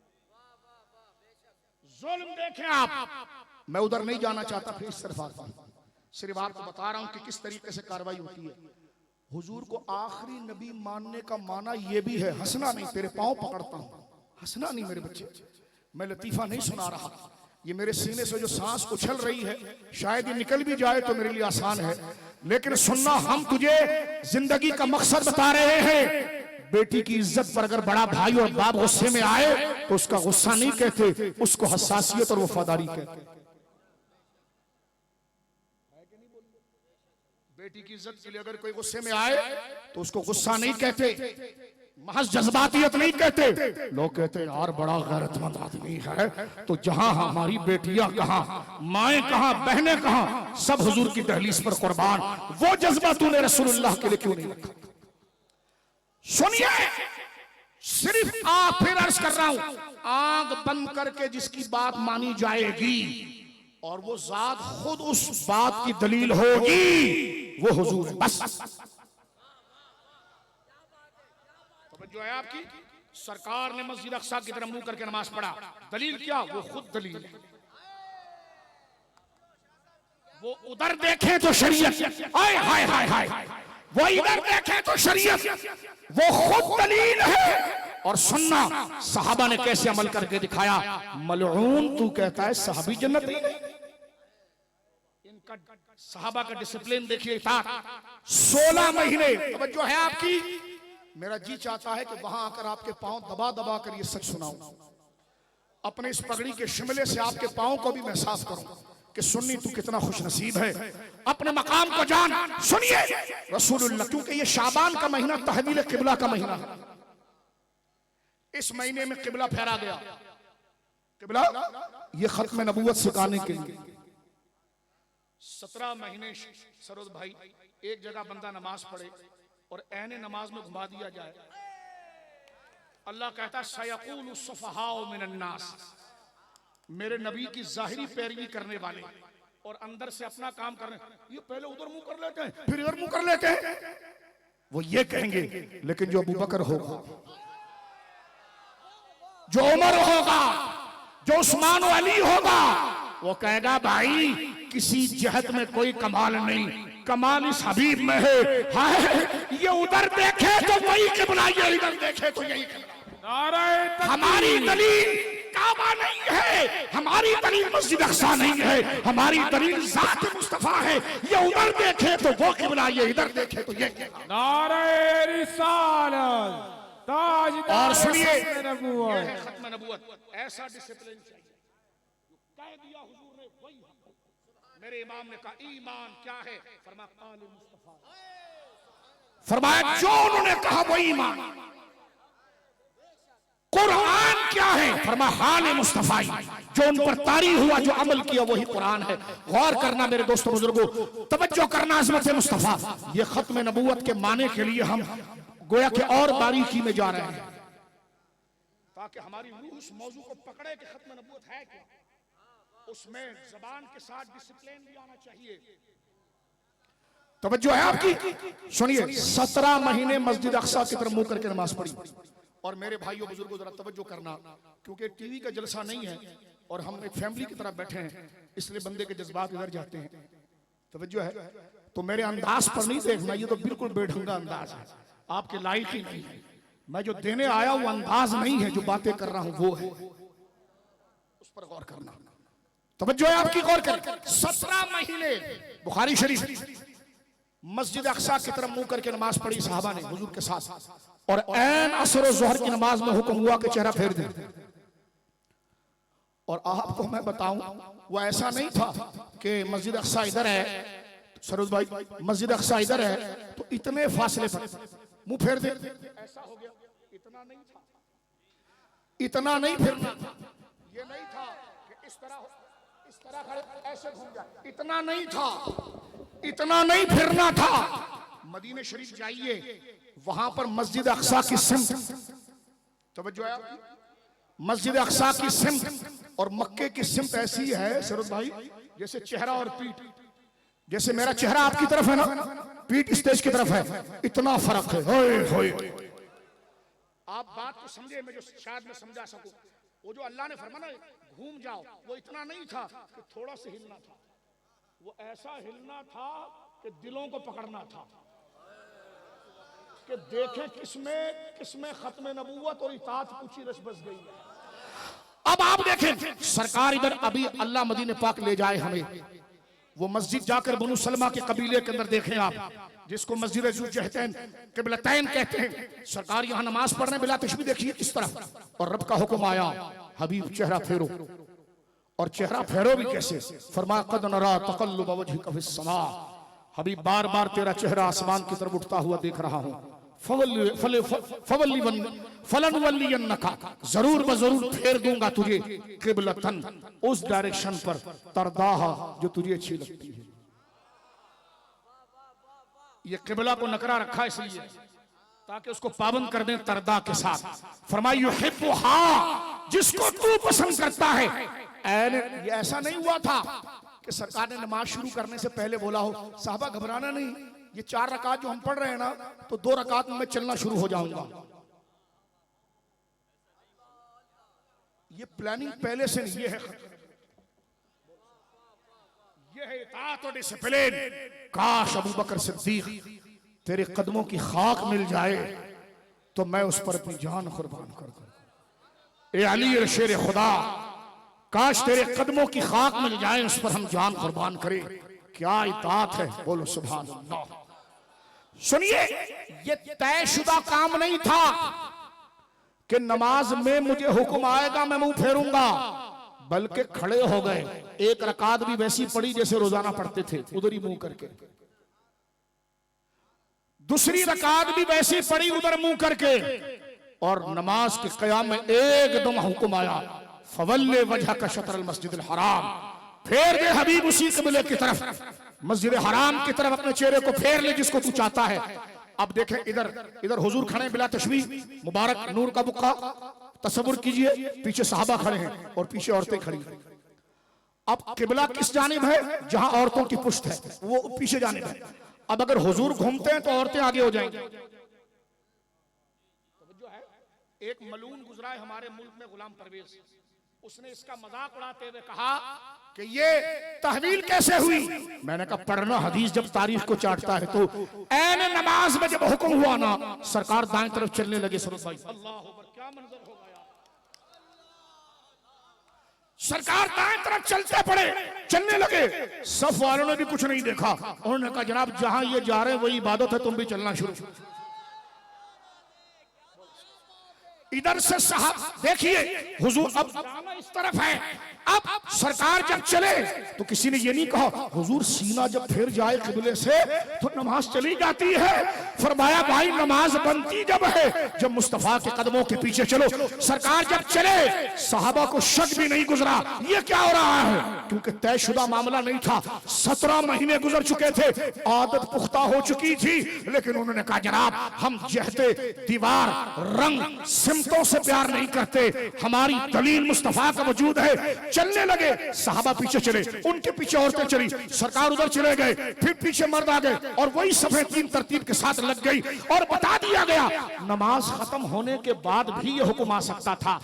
जुल्म देखें आप। मैं उधर नहीं जाना चाहता, फिर इस तरफ आता हूं। सिर्फ आपको बता रहा हूं कि किस तरीके से कार्रवाई होती है। हुजूर को आखिरी नबी मानने का माना यह भी है, हंसना नहीं, तेरे पांव पकड़ता हूं, हंसना नहीं मेरे बच्चे। मैं लतीफा नहीं सुना रहा, ये मेरे सीने से जो सांस उछल रही है शायद ये निकल भी जाए तो मेरे लिए आसान है, लेकिन सुनना, हम तुझे जिंदगी का मकसद बता रहे हैं। बेटी की इज्जत पर अगर बड़ा भाई और बाप गुस्से में आए तो उसका गुस्सा नहीं कहते, उसको हसासियत और वफादारी कहते। बेटी की इज्जत के लिए अगर कोई गुस्से में आए तो उसको गुस्सा नहीं कहते, महज जज्बातियत नहीं कहते। लोग कहते हैं यार बड़ा गैरतमंद आदमी है, तो जहां हमारी बेटियां कहां, माएं कहां, बहनें कहां, सब हुजूर की दहलीज पर कुर्बान। वो जज्बा तूने रसूलुल्लाह के लिए क्यों नहीं रखा? सुनिए, सिर्फ आप, फिर अर्ज कर रहा हूं, आंख बंद करके जिसकी बात मानी जाएगी और वो जात खुद उस बात की दलील होगी, वो हुजूर है बस। जो है आपकी सरकार ने मस्जिद अक्सा की तरफ मुंह करके नमाज पढ़ा, दलील क्या? वो खुद दलील है। वो उधर देखे तो शरीयत, हाय हाय हाय हाय, वो इधर देखे तो शरीयत, वो खुद दलील है। और सुनना, सहाबा ने कैसे अमल करके दिखाया। मलऊन तू कहता है सहाबी जन्नती नहीं? इनका सहाबा का डिसिप्लिन देखिए। 16 महीने, तवज्जो है आपकी। मेरा जी चाहता है कि वहां आकर आपके पांव दबा दबा कर ये सच सुनाऊं, अपने इस पगड़ी के शिमले से आपके पांव को भी मैं साफ करूं कि सुन्नी तू कितना खुशनसीब है, अपने मकाम को जान। सुनिए रसूलुल्लाह, क्योंकि ये शाबान का महीना तहवील किबला का महीना है। इस महीने में किबला फेरा गया। किबला ये खत्म नबूवत सिखाने के लिए 17 महीने सरोज भाई एक जगह बंदा नमाज पढ़े और ऐने नमाज में घुमा दिया जाए। अल्लाह कहता है सयक़ूलु सुफ़हाउ मिनन्नास, मेरे नबी की जाहिरी पैरवी करने वाले और अंदर से अपना काम करने, ये पहले उधर मुंह कर लेते हैं फिर इधर मुंह कर लेते हैं। वो ये कहेंगे, लेकिन जो अबू बकर होगा, जो उमर होगा, जो उस्मान व अली होगा, वो कहेगा भाई किसी जहत में कोई कमाल नहीं, कमाल इस हबीब में है। हाय, ये उधर देखे तो वही किबला, ये इधर देखे तो यही किबला। हमारी दलील काबा नहीं है, हमारी दलील मस्जिद अक्सा नहीं है, हमारी दलील ज़ात मुस्तफा है। ये उधर देखे तो वो किबला, ये इधर देखे तो ये। नारे रिसालत, ताजदार और सुनिए, खत्म नबूवत। ये है खत्म नबूवत। ऐसा डिसिप्लिन चाहिए। कह दिया हुजूर ने वही। मेरे इमाम ने कहा ईमान क्या है, फरमाया काल मुस्तफा, फरमाया जो उन्होंने कहा वो ईमान। कुरान क्या है, फरमाया हाल मुस्तफा, जो उन पर तारी हुआ, जो अमल किया वही कुरान है। गौर करना मेरे दोस्तों बुजुर्गों, तवज्जो करना अज़मत मुस्तफा। ये खत्म नबूवत के माने के लिए हम गोया के और बारीकी में जा रहे हैं, ताकि हमारी रूह उस मौजू को पकड़े कि खत्म नबूवत है क्या। उसमें जबान के साथ डिसिप्लिन भी आना चाहिए। तवज्जो है आपकी। सुनिए, 17 महीने मस्जिद अक्सा की तरफ मुंह करके नमाज पढ़ी। और मेरे भाइयों बुजुर्गों जरा तवज्जो करना, क्योंकि टीवी का जलसा नहीं है और हम एक फैमिली की तरफ बैठे हैं, इसलिए बंदे के जज्बात इधर जाते हैं। तवज्जो है। तो मेरे अंदाज पर नहीं देखना, ये तो बिल्कुल बेढंगा अंदाज है, आपके लायक ही नहीं है। मैं जो देने आया वो अंदाज नहीं है, जो बातें कर रहा हूं वो है, उस पर गौर करना। तवज्जो है आपकी, गौर करें। 17 महीने बुखारी शरीफ मस्जिद अक्सा की तरफ मुंह करके नमाज पढ़ी साहबा ने हुजूर के साथ। और ऐन असर और ज़ोहर की नमाज में हुक्म हुआ कि चेहरा फेर दे। और आपको मैं बताऊं, वो ऐसा नहीं था कि मस्जिद अक्सा इधर है, सरोज भाई मस्जिद अक्सा इधर है तो इतने फासले पर मुंह फेर दे, ऐसा हो गया। इतना नहीं था, इतना नहीं फिरना था। ये नहीं था कि इस तरह खड़े ऐसे घूम जाए, इतना नहीं था, इतना नहीं फिरना था। मदीने शरीफ जाइए, वहां पर मस्जिद अक्सा की सिमत, तवज्जो है, मस्जिद अक्सा की सिमत और मक्के की सिमत ऐसी है सरोज भाई, जैसे चेहरा और पीठ, जैसे मेरा चेहरा आपकी तरफ है ना, पीठ स्टेज की तरफ है, इतना फर्क है। होए होए, आप बात को समझे, मैं जो शायद मैं समझा सकूं। वो जो अल्लाह ने फरमाया घूम जाओ, वो इतना नहीं था कि थोड़ा सा हिलना था, वो ऐसा हिलना था कि दिलों को पकड़ना था, कि देखें किसमें खत्म नबूवत और इताअत कुछ रस बस गई है। अब आप देखें, सरकार इधर अभी अल्लाह मदीने पाक ले जाए हमें, वो मस्जिद जाकर बनु सलमा के कबीले के अंदर देखें आप, जिसको मस्जिद ज़ुजहतैन क़िबलतैन कहते हैं। सरकार यहाँ नमाज पढ़ने बिला तशबीह देखिए किस तरह, और रब का हुक्म आया हबीब चेहरा फेरो, और चेहरा फेरो भी कैसे, फरमाया कद नरा तक़ल्लुब वजहिका फ़िस समा, हबीब बार बार तेरा चेहरा आसमान की तरफ उठता हुआ देख रहा हूँ। फलनुवल्लियन्नका, जरूर बजरूर फेर दूंगा तुझे, क़िबलतन, उस डायरेक्शन पर, तरदाहा, जो तुझे अच्छी लगती है। ये क़िबला को नकरा रखा इसलिए ताकि उसको पाबंद कर दें तरदा के साथ। फरमाया युहिब्बुहा, जिसको तू पसंद करता है। ये ऐसा नहीं हुआ था कि सरकार ने नमाज शुरू करने से पहले बोला हो साहबा घबराना नहीं, ये 4 रकात जो हम पढ़ रहे हैं ना, तो 2 रकात में मैं चलना शुरू हो जाऊंगा। ये प्लानिंग पहले से नहीं, ये है इताअत और डिसिप्लिन। काश अबू बकर सिद्दीक तेरे कदमों की खाक मिल जाए तो मैं उस पर अपनी जान कुर्बान कर दूं। ए अली शेर खुदा, काश तेरे कदमों की खाक मिल जाए, उस पर हम जान कुर्बान करें। क्या इताअत है, बोलो सुभान अल्लाह। सुनिए, ये तयशुदा काम नहीं था कि नमाज में मुझे हुक्म आएगा मैं मुंह फेरूंगा, बल्कि खड़े हो गए। 1 रकात भी वैसी पड़ी जैसे रोजाना पढ़ते थे, उधर ही मुंह करके। दूसरी रकात भी वैसी पड़ी, उधर मुंह करके। और नमाज के क़याम में एकदम हुक्म आया फवल्ले वजहका शत्रल मस्जिदिल हराम, फेर दे हबीब उसी क़िबले की तरफ, मस्जिद हराम की तरफ अपने चेहरे को फेर ले जिसको तू चाहता है। अब देखें, इधर हुजूर खड़े बिला तशबीह, मुबारक नूर का बुक्का, तसव्वुर कीजिए, पीछे साहबा खड़े हैं और पीछे औरतें खड़ी हैं। अब किबला किस जानिब है, जहां औरतों की पुश्त है, वो पीछे जानिब है। अब अगर हुजूर घूमते हैं तो औरतें आगे हो जाएंगी। जो है, एक मलून गुजरा है हमारे मुल्क में, गुलाम परवेज, उसने इसका मजाक उड़ाते हुए कहा कि ये तहवील कैसे हुई। मैंने कहा पढ़ना हदीस जब तारीख को चाटता है। तो ऐन नमाज में जब हुक्म हुआ ना, सरकार दाएं तरफ चलने लगे। सरोज भाई, अल्लाह अकबर, क्या मंजर होगा यार। सरकार दाएं तरफ चलते पड़े, चलने लगे, सफ वालों ने भी कुछ नहीं देखा। उन्होंने कहा जनाब जहां ये जा रहे हैं वही इबादत है, तुम भी चलना शुरू। इधर से साहब देखिए हुजूर अब इस तरफ है, अब सरकार जब चले तो किसी ने ये नहीं कहा हुजूर सीना जब फिर जाए किबले से तो नमाज चली जाती है। फरमाया भाई नमाज बनती जब है जब मुस्तफा के कदमों के पीछे चलो। सरकार जब चले साहबा को शक भी नहीं गुजरा ये क्या हो रहा है, क्योंकि तयशुदा मामला नहीं था। 17 महीने गुजर चुके थे, आदत पुख्ता हो चुकी थी, लेकिन उन्होंने कहा जनाब हम जहते दीवार रंग सिमतों से प्यार नहीं करते, हमारी दलील मुस्तफा का वजूद है। चलने लगे, साहबा पीछे चले, उनके पीछे औरतें चली, सरकार उधर चले गए, फिर पीछे मर्द आ गए और वही सफेद तीन तरतीब के साथ लग गई। और बता दिया गया नमाज खत्म होने के बाद भी यह हुक्म आ सकता था।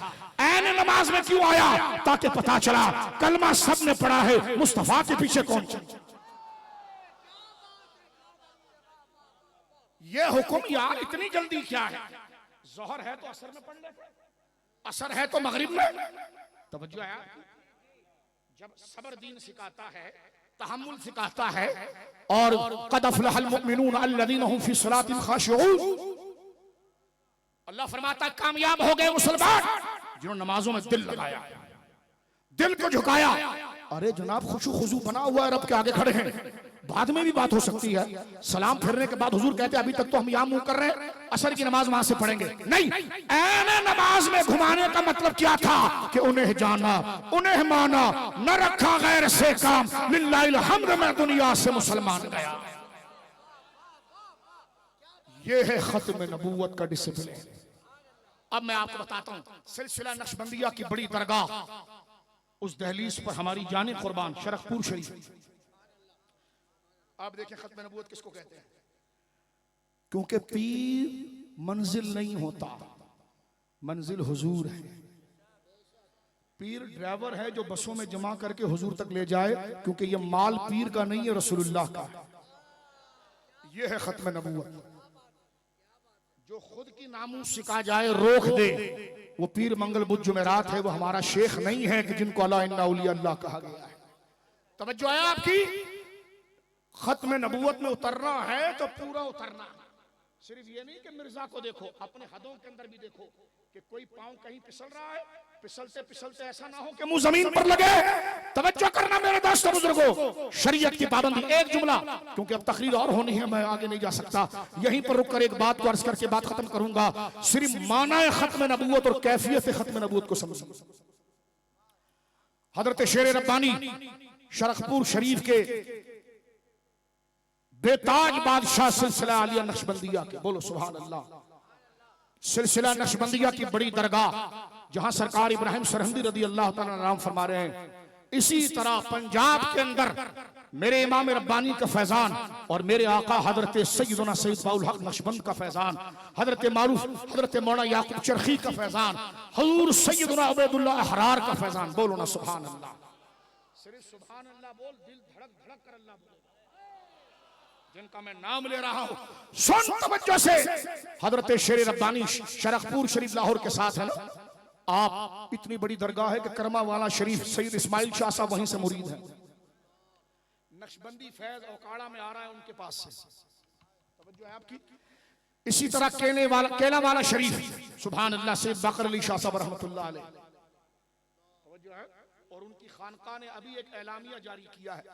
ऐन नमाज में क्यों आया, ताकि पता चला कलमा सब ने पढ़ा है, मुस्तफा के पीछे कौन चले। यह हुक्म यार इतनी जल्दी क्या है, जोहर है तो असर में पढ़ ले, असर है तो मगरिब में। तवज्जो है, जब सब्र दीन सिखाता है, तहम्मुल सिखाता है, और क़द अफ़लहल मुमिनून अल्लज़ीना हुम फ़ी सलातिहिम ख़ाशिऊन, अल्लाह फरमाता कामयाब हो गए मुसलमान जिन्होंने नमाजों में दिल लगाया, दिल को झुकाया। अरे जनाब खुशू खुजू बना हुआ है, रब के आगे खड़े हैं, बाद में भी बात हो सकती है। सलाम फिरने के बाद हुजूर कहते हैं अभी तक तो हम यहाँ मुंह कर रहे हैं, असर की नमाज वहां से पढ़ेंगे नहीं। ऐने नमाज में घुमाने का मतलब क्या था कि उन्हें जाना, उन्हें माना, न रखा गैर से काम, लिल्लाहिल हम्द में दुनिया से मुसलमान गया। ये है खत्म नबूवत का डिसिप्लिन। अब मैं आपको बताता हूँ सिलसिला नक्शबंदिया की बड़ी दरगाह, उस दहलीज पर हमारी जाने कुर्बान शरखपुर शरीफ। आप देखें खत्म नबूवत किसको कहते हैं, क्योंकि पीर मंजिल नहीं होता, मंजिल हुजूर है। पीर ड्राइवर है जो बसों में जमा करके हुजूर तक ले जाए, क्योंकि ये माल पीर का नहीं है, रसूलुल्लाह का। ये है खत्म नबूवत। जो खुद की नामूस सिखा जाए रोक दे, वो पीर मंगल बुद्ध जुमेरात है, वो हमारा शेख नहीं है कि जिनको अल्लाह इन्ना औलिया अल्लाह कहा गया है। तवज्जो है आपकी, खत्म नबूवत में उतरना है तो पूरा उतरना है। सिर्फ ये नहीं कि मिर्जा को देखो, अपने हदों के अंदर भी देखो कि कोई पांव कहीं फिसल रहा है, फिसलते फिसलते ऐसा ना हो कि मुंह जमीन पर लगे। तवज्जो करना मेरे दोस्तों बुजुर्गों, शरीयत की पाबंदी। एक जुमला, क्योंकि अब तकरीर और होनी है, मैं आगे नहीं जा सकता, यहीं पर रुक कर एक बात को अर्ज करके बात खत्म करूंगा। सिर्फ माना खत्म नबूवत और कैफियत खत्म नबूवत को समझो। हजरत शेर रब्बानी शरखपुर शरीफ के बेताज बादशाह सिलसिला आलिया नक्शबंदिया के, बोलो सुभान अल्लाह। सिलसिला नक्शबंदिया की बड़ी दरगाह, जहां सरकार इब्राहिम सरहंदी रदी अल्लाह ताला नाम फरमा रहे हैं, इसी तरह पंजाब के अंदर मेरे इमाम रब्बानी का फैजान और मेरे आका हजरत सैयदना सैयद बाउल हक नक्शबंद का फैजान, हजरत मारूफ हजरत मौलाना याकूब चरखी का फैजान, हुजूर सैयदना उबैदुल्लाह अहरार का फैजान। बोलो ना सुभान अल्लाह। सिर्फ सुभान अल्लाह बोल, दिल धड़क धड़क कर अल्लाह बोल। जिनका मैं नाम ले रहा हूं सुन तवज्जो से, हजरत शेर रब्बानी शरखपुर शरीफ लाहौर के साथ है ना। आप इतनी बड़ी दरगाह है कि करमा वाला शरीफ सैयद इस्माइल शाह साहब वहीं से मुरीद है। नक्शबंदी फैज औकाड़ा में आ रहा है उनके पास से, तवज्जो है आपकी। इसी तरह केला वाला शरीफ सुभान अल्लाह से बकर अली शाह साहब रहमतुल्लाह अलैह, तवज्जो है। और उनकी खानका ने अभी एक एलामिया जारी किया है,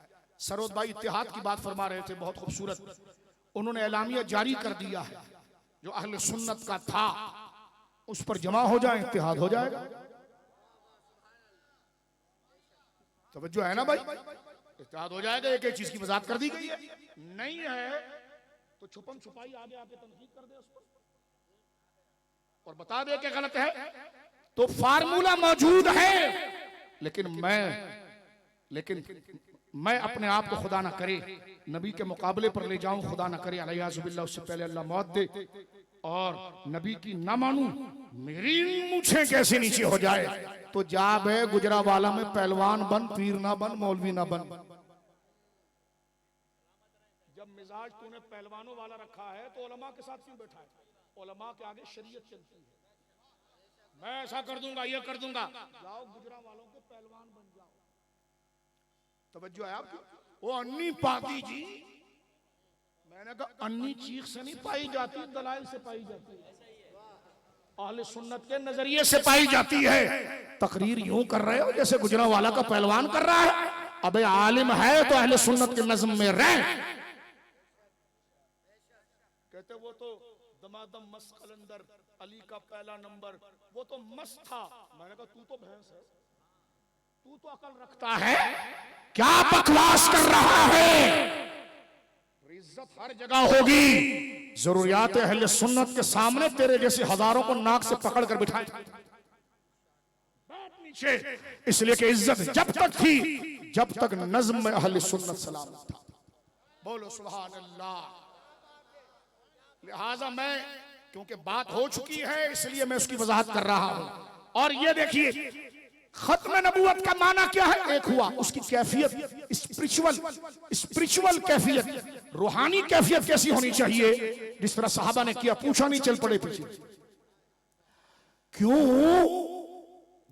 सरोद भाई इत्तेहाद की बात फरमा रहे थे, बहुत खूबसूरत। उन्होंने एलामिया जारी कर दिया है, जो अहले सुन्नत का था उस पर जमा हो जाए, इत्तेहाद हो जाएगा। तवज्जो है ना भाई, इत्तेहाद हो जाएगा। एक एक चीज की वजाहत कर दी गई है, नहीं है तो छुपन छुपाई आगे आके तनकीद कर दे उस पर और बता दे कि गलत है। तो फार्मूला मौजूद है, लेकिन मैं अपने आप को खुदा ना करे नबी के मुकाबले पर ले जाऊं, खुदा ना करे अलैहिस्सलाम, उससे पहले अल्लाह मौत दे और नबी की ना मानूं, मेरी मूछें कैसे नीचे हो जाए। तो जा बे गुजरावाला में पहलवान बन, पीर ना बन, मौलवी ना बन। जब मिजाज तूने पहलवानों वाला रखा है तो उलमा के साथ क्यों बैठा है? उलमा के आगे शरीयत चलती है। मैं ऐसा कर दूंगा, ये कर दूंगा, जाओ गुजरा वालों के पहलवान बन तवज्जो है आपकी? वो अन्नी पाती जी, मैंने कहा अन्नी चीख से नहीं पाई जाती, दलाइल से पाई जाती है, अहले सुन्नत के नजरिए से पाई जाती है। तकरीर यूं कर रहे हो जैसे गुजरांवाला का पहलवान कर रहा है। अबे आलिम है तो अहले सुन्नत के नज़्म में रह। कहते वो तो दमादम मस्त कलंदर अली का पहला नंबर, वो तो मस्त था। मैंने कहा तू तो भैंस है, तू तो अकल रखता है, क्या बकवास कर रहा है। इज्जत हर जगह होगी, जरूरियात अहले सुन्नत के सामने तेरे जैसे हजारों को नाक से पकड़ कर बिठाए नीचे, इसलिए कि इज्जत जब तक थी जब तक नज़्म में अहले सुन्नत सलाम था। बोलो सुभान अल्लाह। लिहाजा मैं, क्योंकि बात हो चुकी है इसलिए मैं उसकी वजाहत कर रहा हूं। और ये देखिए खत्म नबूवत का माना क्या है? एक हुआ उसकी कैफियत, स्पिरिचुअल कैफियत, रूहानी कैफियत कैसी होनी चाहिए, जिस तरह सहाबा ने किया, पूछा नहीं, चल पड़े पीछे। क्यों?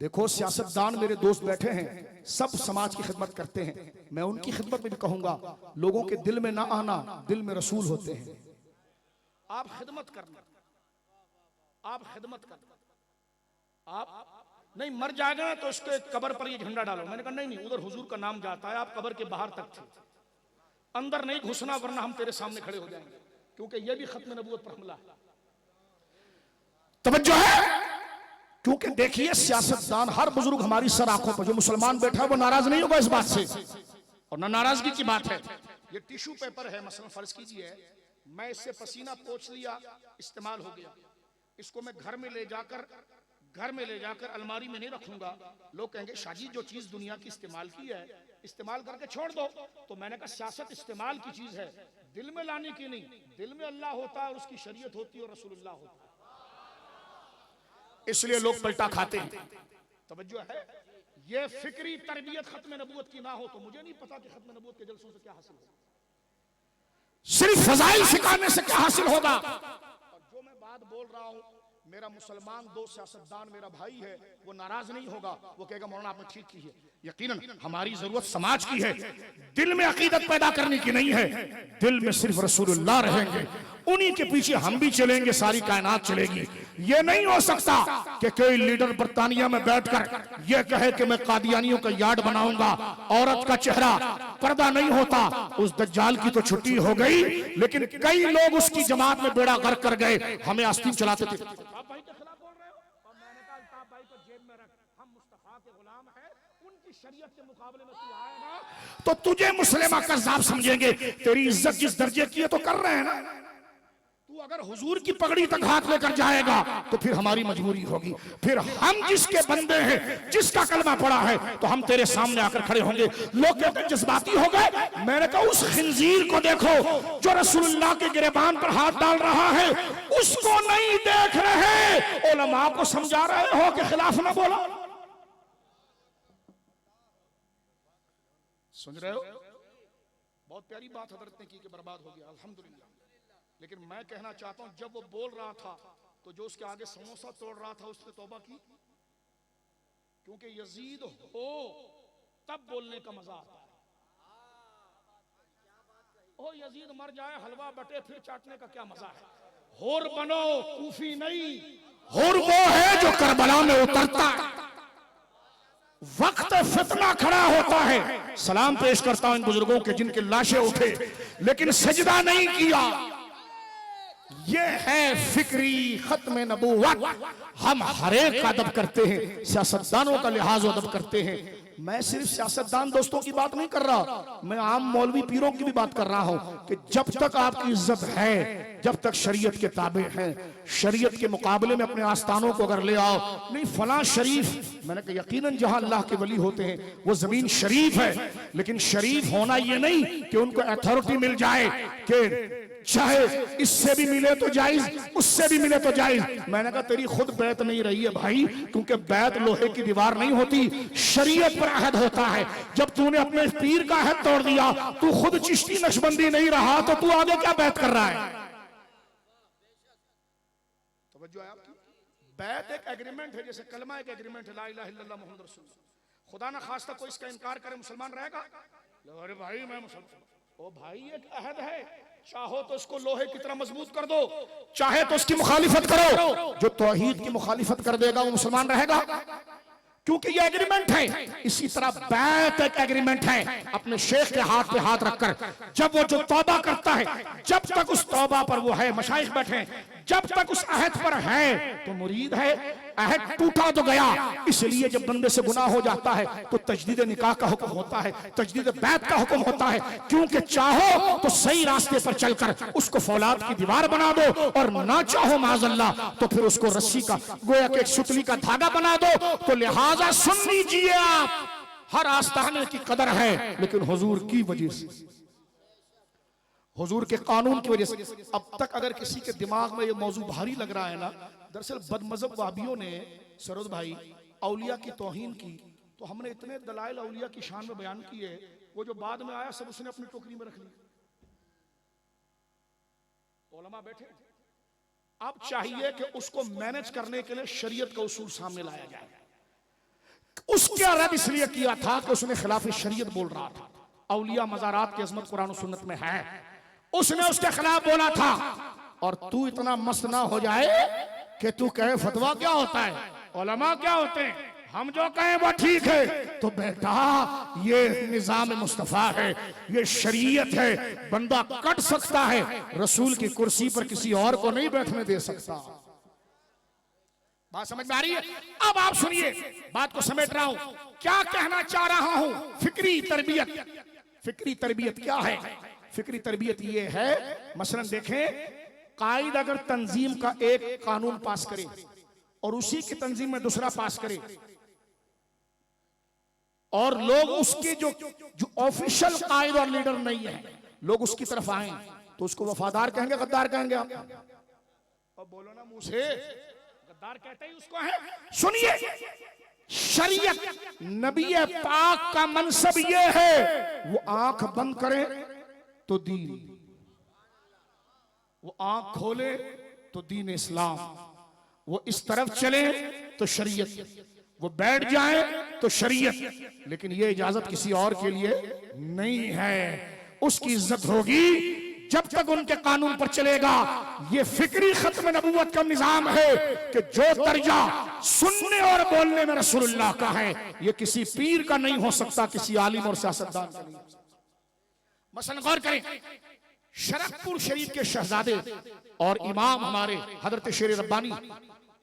देखो सियासतदान मेरे दोस्त बैठे हैं, सब समाज की खिदमत करते हैं, मैं उनकी खिदमत में भी कहूंगा, लोगों के दिल में ना आना, दिल में रसूल होते हैं। आप खिदमत करना, आप खिदमत करना, आप नहीं मर जाएगा तो उसके कब्र पर ये झंडा डालो। मैंने कहा नहीं नहीं, उधर हुजूर का नाम जाता है, आप कब्र के बाहर तक थे, अंदर नहीं घुसना वरना हम तेरे सामने खड़े हो जाएंगे, क्योंकि ये भी खत्म नबूवत पर हमला है। तवज्जो है? क्योंकि देखिए सियासतदान, हर बुजुर्ग हमारी सर आंखों पर, जो मुसलमान बैठा है वो नाराज नहीं होगा इस बात से, और ना नाराजगी की बात है। ये टिश्यू पेपर है, मसलन फर्ज कीजिए मैं इससे पसीना पोंछ लिया, इस्तेमाल हो गया, इसको मैं घर में ले जाकर अलमारी में नहीं रखूंगा, लोग कहेंगे शाजी जो चीज दुनिया की इस्तेमाल की है इस्तेमाल करके छोड़ दो। तो मैंने कहा सियासत इस्तेमाल की चीज है, दिल में लाने की नहीं। दिल में अल्लाह होता है और उसकी शरीयत होती है और रसूलुल्लाह होता है, इसलिए लोग पलटा खाते हैं। तवज्जो है? ये फिक्री तरबियत खत्म नबूवत की ना हो तो मुझे नहीं पता कि खत्म नबूवत के जलसों से क्या हासिल होगा, सिर्फ फजाइल सिखाने से क्या हासिल होगा। और जो मैं बात बोल रहा हूं, मेरा मुसलमान दोस्त सियासतदान मेरा भाई है, वो नाराज नहीं होगा, वो कहेगा मौलाना आपने ठीक की है। यकीनन हमारी जरूरत समाज की है, दिल में अकीदत पैदा करने की नहीं है, दिल में सिर्फ रसूलुल्लाह रहेंगे, उन्हीं के पीछे हम भी चलेंगे, सारी कायनात चलेगी। ये नहीं हो सकता कि कोई लीडर बर्तानिया में बैठकर ये कहे कि मैं कादियानियों का यार्ड बनाऊंगा, औरत का चेहरा पर्दा नहीं होता। उस दज्जाल की तो छुट्टी हो गई, लेकिन कई लोग उसकी जमात में बेड़ा गर्क कर गए, हमें आस्तीन चलाते थे। भाई के खिलाफ बोल रहे हो, और मैंने कहा अल्ताफ भाई को जेब में रख, हम मुस्तफा के गुलाम हैं, उनकी शरीयत के मुकाबले में तू आएगा तो तुझे मुस्लिमा कज़्ज़ाब समझेंगे। तेरी इज्जत जिस दर्जे की है तो कर रहे हैं ना, तू अगर हुजूर की पगड़ी तक हाथ लेकर जाएगा तो फिर हमारी मजबूरी होगी, फिर हम जिसके बंदे हैं, जिसका कलमा पड़ा है, तो हम तेरे सामने आकर खड़े होंगे। लोग कहते हैं जज्बाती हो गए, मैंने कहा उस खिंजीर को देखो जो रसूलुल्लाह के गिरेबान पर हाथ डाल रहा है, उसको नहीं देख रहे, उलमा को समझा रहे हो कि खिलाफ ना बोलो। सुन रहे हो? बहुत प्यारी बात हजरत ने की कि बर्बाद हो गया, अल्हम्दुलिल्लाह। लेकिन मैं कहना चाहता हूं जब वो बोल रहा था तो जो उसके आगे समोसा तोड़ रहा था उसने तौबा की, क्योंकि यजीद हो तब बोलने का मजा आता है। ओ यजीद मर जाए, हलवा बटे, फिर चाटने का क्या मजा है। होर बनो, कूफी नहीं, होर वो है जो करबला में उतरता वक्त फितना खड़ा होता है। सलाम पेश करता हूं इन बुजुर्गों के जिनके लाशें उठे लेकिन सजदा नहीं किया। ये है फिक्री खत्म नबूवत। हम हर एक का अदब करते हैं, सियासतदानों का लिहाज अदब करते हैं। मैं सिर्फ सियासतदान दोस्तों की बात नहीं कर रहा, मैं आम मौलवी पीरों की भी बात कर रहा हूं कि जब तक आपकी इज्जत है, जब तक शरीयत के ताबे हैं, शरीयत के मुकाबले में अपने आस्थानों को अगर ले आओ, नहीं फलां शरीफ, मैंने कहा यकीनन जहां अल्लाह के वली होते हैं वो जमीन शरीफ है, लेकिन शरीफ होना ये नहीं कि उनको अथॉरिटी मिल जाए कि चाहे इससे भी मिले तो जायज, उससे भी मिले तो जायज। मैंने कहा तेरी खुद बैत नहीं रही है भाई, क्योंकि बैत लोहे की दीवार नहीं होती, शरीयत पर अहद होता है। जब तूने अपने पीर का अहद तोड़ दिया, तू खुद चिश्ती नक्शबंदी नहीं रहा, तो तू आगे क्या बैत कर रहा है। तवज्जो है आपकी? बैत एक एग्रीमेंट है, जैसे कलमा एक एग्रीमेंट है, ला इलाहा इल्लल्लाह मुहम्मद रसूलुल्लाह। खुदा ना खास्ता कोई इसका इनकार करे मुसलमान रहेगा? अरे भाई मैं मुसलमान, ओ भाई एक अहद है, चाहो तो उसको लोहे की तरह मजबूत कर दो, चाहे तो उसकी मुखालिफत करो। जो तौहीद की मुखालिफत कर देगा वो मुसलमान रहेगा? क्योंकि ये एग्रीमेंट है। इसी तरह बैत एक एग्रीमेंट है, अपने शेख के हाथ पे हाथ रखकर जब वो जो तौबा करता है, जब तक उस तौबा पर वो है, मशाइख बैठे, जब तक उस अहद पर है तो मुरीद है। अहद टूटा तो गया, इसलिए जब बंदे से गुनाह हो जाता है तो तजदीद निकाह का हुक्म होता है, तजदीद बैत का हुक्म होता है। क्योंकि चाहो तो सही रास्ते पर चलकर उसको फौलाद की दीवार बना दो, और ना चाहो माज़अल्लाह तो फिर उसको रस्सी का, गोया के एक सुतली का धागा बना दो। तो लिहाजा सुन लीजिए आप, हर आस्ताने की कदर है, लेकिन हुजूर की वजह से, हुजूर के कानून की वजह से। अब तक अगर किसी के दिमाग में ये मौजू भारी लग रहा है ना, दरअसल बदमज़हब वाबियों ने सरोज भाई औलिया की तौहीन की, तो हमने इतने दलाइल औलिया की शान में बयान किए, वो जो बाद में आया सब उसने अपनी टोकरी में रख लिया। उलमा बैठे, अब चाहिए कि उसको मैनेज करने के लिए शरीयत का उसूल सामने लाया जाए। उसके रद्द इसलिए किया था कि उसने खिलाफ शरीयत बोल रहा था। औलिया मज़ारात की अज़मत कुरान और सुन्नत में है, उसने उसके खिलाफ बोला था। और तू इतना मस्त ना हो जाए कि तू कहे फतवा क्या होता है, उलमा क्या होते हैं, हम जो कहें वो ठीक है। तो बेटा ये निजाम मुस्तफा है, ये शरीयत है, बंदा कट सकता है, रसूल की कुर्सी पर किसी और को नहीं बैठने दे सकता। बात समझ में आ रही है? अब आप सुनिए, बात को समेट रहा हूं, क्या कहना चाह रहा हूं। फिक्री तरबियत, फिक्री तरबियत क्या है? फिक्री तरबियत ये है, मसलन देखें, कायद अगर तंजीम का एक कानून पास करे और उसी की तंजीम में दूसरा पास करे, और लोग उसके जो ऑफिशियल कायद और लीडर नहीं है, लोग उसकी तरफ आए, तो उसको वफादार कहेंगे, गद्दार कहेंगे? आप अब बोलो ना मुंह से, गद्दार कहते ही उसको है। सुनिए, शरीयत नबी पाक का मनसब ये है, वो आंख बंद करे तो दीन, वो आंख खोले तो दीन इस्लाम, वो इस तरफ चले तो शरीयत, वो बैठ जाए तो शरीयत। लेकिन ये इजाजत किसी और के लिए नहीं है। उसकी इज्जत होगी जब तक उनके कानून पर चलेगा। ये फिक्री खत्म नबूवत का निजाम है कि जो दर्जा सुनने और बोलने में रसूलुल्लाह का है, ये किसी पीर का नहीं हो सकता, किसी आलिम और सियासतदान का नहीं। मसलन गौर करें, शरकपुर शरीफ के शहजादे और इमाम हमारे हजरत शेर रब्बानी,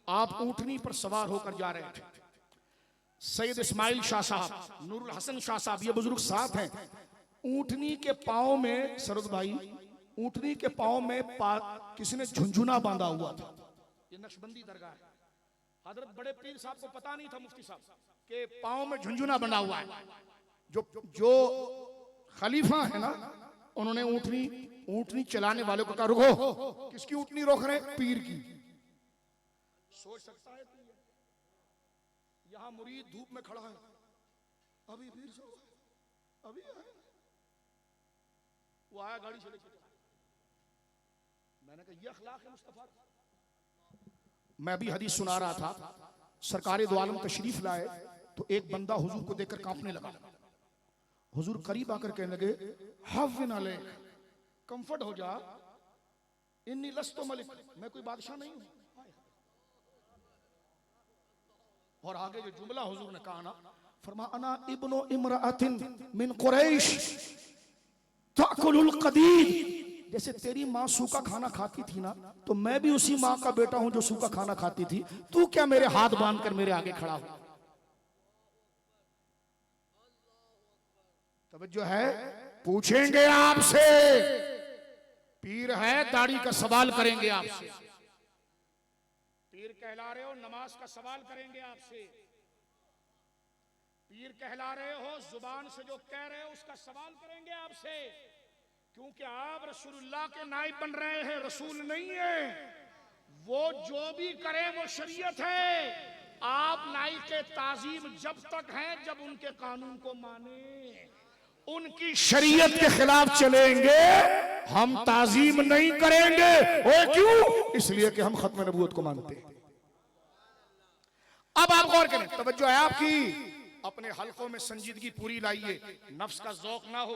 आप ऊंटनी पर सवार होकर जा रहे थे। सैयद इस्माइल शाह साहब, नूरुल हसन शाह साहब, ये बुजुर्ग साथ हैं। ऊंटनी के पांव में, सरोज भाई, ऊंटनी के पांव में किसी ने झुंझुना बांधा हुआ था। ये नक्शबंदी दरगाह है। हजरत बड़े पीर साहब को पता नहीं था, मुफ्ती साहब के पांव में झुंझुना बंधा हुआ है। जो खलीफा है ना, उन्होंने ऊंटनी चलाने वाले को कहा, रुको, किसकी ऊंटनी रोक रहे? पीर की। सोच सकता है यहां मुरीद धूप में खड़ा है, अभी पीर साहब अभी आए, वो आया गाड़ी से लेकर। मैंने कहा ये अखलाक है मुस्तफा। मैं भी हदीस सुना रहा था, सरकारे दो आलम तशरीफ लाए तो एक बंदा हुजूर को देखकर कांपने लगा। हुजूर करीब आकर कहने लगे, हाफ़िन अलैक, कंफर्ट हो जा, इन्नी लस्तो मलिक, मैं कोई बादशाह नहीं हूं। और आगे जो जुमला हुजूर ने कहा ना, फरमा अना इब्नो इमरातिन मिन कुरैश ताकुलुल कदीद, जैसे तेरी माँ सूखा खाना खाती थी ना, तो मैं भी उसी माँ का बेटा हूं जो सूखा खाना खाती थी। तू क्या मेरे हाथ बांधकर मेरे आगे खड़ा हो? तवज्जो है, पूछेंगे आपसे, पीर है, दाढ़ी का सवाल करेंगे आपसे। पीर कहला रहे हो, नमाज का सवाल करेंगे आपसे। पीर कहला रहे हो, जुबान से जो कह रहे हो उसका सवाल करेंगे आपसे। क्योंकि आप रसूलुल्लाह के नाइब बन रहे हैं, रसूल नहीं है। वो जो भी करे वो शरीयत है। आप नाइब के ताजीम जब तक हैं जब उनके कानून को माने, उनकी शरीयत के खिलाफ चलेंगे, हम ताजीम नहीं करेंगे। वो क्यों? इसलिए कि हम खत्म नबूवत को मानते हैं। अब आप गौर करें, तवज्जो है आपकी। अपने हलकों में संजीदगी पूरी लाइए, नफ्स का ज़ौक़ ना हो।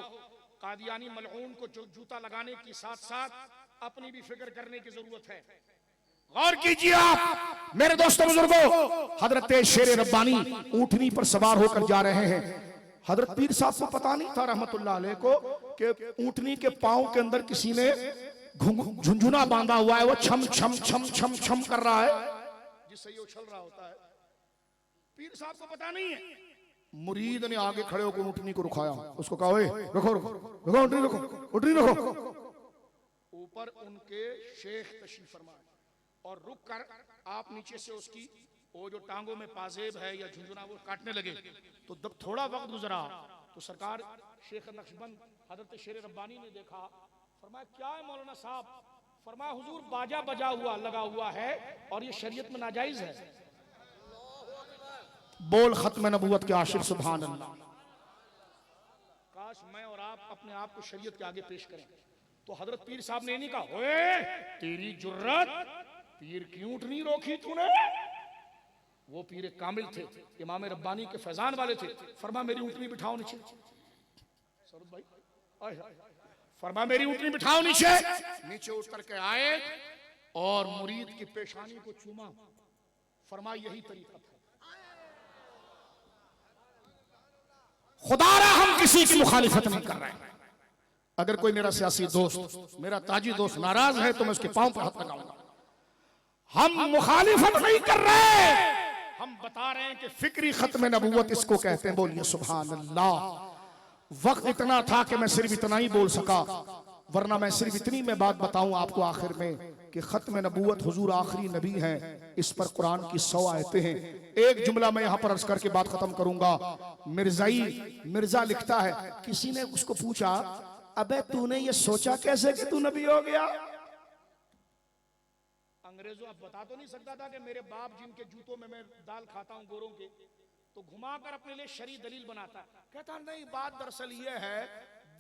कादियानी मलऊन को जो जूता लगाने के साथ साथ अपनी भी फिक्र करने की जरूरत है। गौर कीजिए आप मेरे दोस्तों बुजुर्गों, हजरत शेर रब्बानी ऊंटनी पर सवार होकर जा रहे हैं। हजरत पीर साहब को पता नहीं था रहमतुल्लाह अलैह को कि ऊंटनी के पांव के अंदर किसी ने झुंझुना बांधा हुआ है, वो छम छम छम छम छम कर रहा है जिससे ये उछल रहा होता है। पीर साहब को पता नहीं है। मुरीद ने आगे खड़े होकर ऊंटनी को रुकाया, उसको कहा ओए रुको रुको रुको, ऊंटनी रुको, ऊंटनी रुको। ऊपर उनके शेख तशरीफ फरमाए और रुक कर आप नीचे से उसकी वो जो टांगों में पाजेब है या झुंझुना वो काटने लगे। तो जब थोड़ा वक्त गुजरा तो सरकार शेख नक्शबंद हजरत शेर रब्बानी ने देखा, फरमाया क्या है मौलाना साहब? फरमाया हुजूर बाजा बजा हुआ लगा हुआ है और ये शरीयत में नाजायज है। बोल खत्म नबूवत के आशिक सुभान अल्लाह। काश मैं और आप अपने आप को शरीयत के आगे पेश करें। तो हजरत पीर साहब ने नहीं कहा ओए तेरी जुर्रत, पीर की ऊंटनी रोकी तूने। वो पीर कामिल थे, इमाम रब्बानी के फैजान वाले थे। फरमा मेरी ऊंटनी बिठाओ नीचे, सरूद भाई फरमा मेरी ऊंटनी बिठाओ नीचे। नीचे उतर के आए और मुरीद की पेशानी को चूमा। फरमा यही तरीका था। खुदारा हम किसी की मुखालिफत नहीं कर रहे हैं। अगर कोई मेरा सियासी दोस्त, मेरा ताजी दोस्त नाराज है तो मैं उसके पांव पर हाथ लगाऊंगा। हम मुखालिफत नहीं कर रहे, हम बता रहे हैं कि फिक्री खत्म नबूवत इसको कहते हैं। बोलिए सुभान अल्लाह। वक्त इतना था कि मैं सिर्फ इतना ही बोल सका, वरना मैं सिर्फ इतनी में बात बताऊं आपको आखिर में कि खत्म नबूवत हुजूर आखिरी नबी हैं। इस पर कुरान की 100 आयतें हैं। एक जुमला मैं यहां पर अर्ज करके बात खत्म करूंगा। मिर्जा लिखता है, किसी ने उसको पूछा अबे तूने ये सोचा कैसे कि तू नबी हो गया? अंग्रेजों अब बता तो नहीं सकता था कि मेरे बाप जिनके जूतों में मैं दाल खाता हूं गोरों के, तो घुमाकर अपने लिए शरी दलील बनाता। कहता नहीं, बात दरअसल ये है,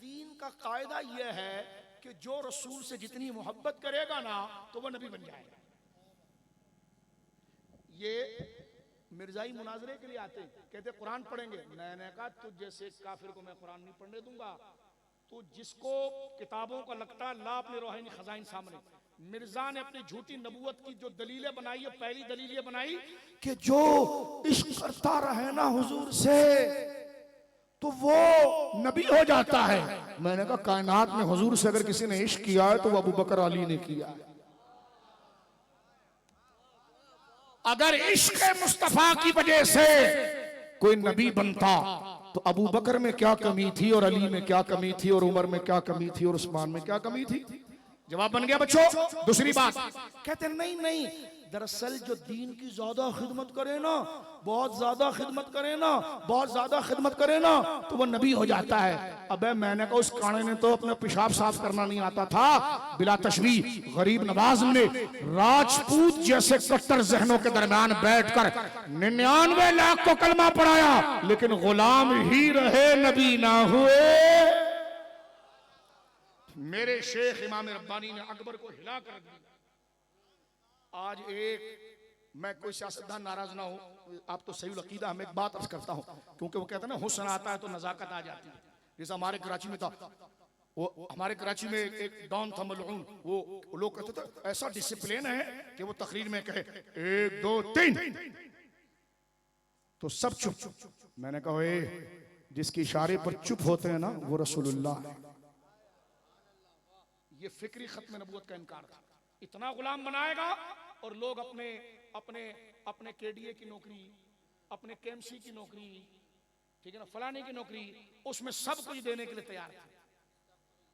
दीन का कायदा ये है कि जो रसूल से जितनी मोहब्बत करेगा ना तो वो नबी बन जाएगा। ये मिर्जाई मुनाजरे के लिए आते, कहते कुरान पढ़ेंगे। मैंने कहा तुझ जैसे काफिर को मैं कुरान नहीं पढ़ने दूंगा। तो जिसको किताबों का लगता है ला अपने रूहानी खजाइन सामने। मिर्जा ने अपनी झूठी नबूवत की जो दलीलें बनाई है, पहली दलील ये बनाई कि जो इश्क करता रहे ना हुजूर से तो वो नबी हो जाता है। मैंने कहा कायनात में हुजूर से अगर किसी ने इश्क किया है तो वो अबू बकर अली ने किया है। अगर इश्क मुस्तफा की वजह से कोई नबी बनता तो अबू बकर में क्या कमी थी और अली में क्या कमी थी और उमर में क्या कमी थी और उस्मान में क्या कमी थी? जवाब बन गया बच्चों। दूसरी बात कहते नहीं, दरअसल जो दीन की ज्यादा खिदमत करे ना, बहुत ज्यादा खिदमत करे ना, बहुत ज्यादा खिदमत करे ना तो वो नबी हो जाता है। अबे मैंने कहा उस काने ने तो अपना पेशाब साफ करना नहीं आता था। बिला तशबीह गरीब नवाज ने राजपूत जैसे कट्टर जहनों के दरमियान बैठकर 99 लाख को कलमा पढ़ाया, लेकिन गुलाम ही रहे, नबी ना हुए। मेरे शेख इमाम रब्बानी ने अकबर को हिला कर दिया। आज मैं कोई सियासतदान नाराज ना हो, आप तो सही अकीदा, हम एक बात अर्ज करता हूं, क्योंकि वो कहते हैं ना हुस्न आता है तो नजाकत आ जाती है। जैसे हमारे कराची में था, वो हमारे कराची में एक डॉन था मलऊन, वो लोग कहते थे ऐसा डिसिप्लिन है कि वो तकरीर में कहे 1 2 3 तो सब चुप। मैंने कहा जिसके इशारे पर चुप होते हैं ना वो रसूलुल्लाह है। ये फिक्री खत्म नबूवत का इनकार था। इतना गुलाम बनाएगा और लोग अपने अपने अपने केडीए की नौकरी, अपने केएमसी की नौकरी, ठीक है ना, फलाने की नौकरी, उसमें सब कुछ देने के लिए तैयार थे।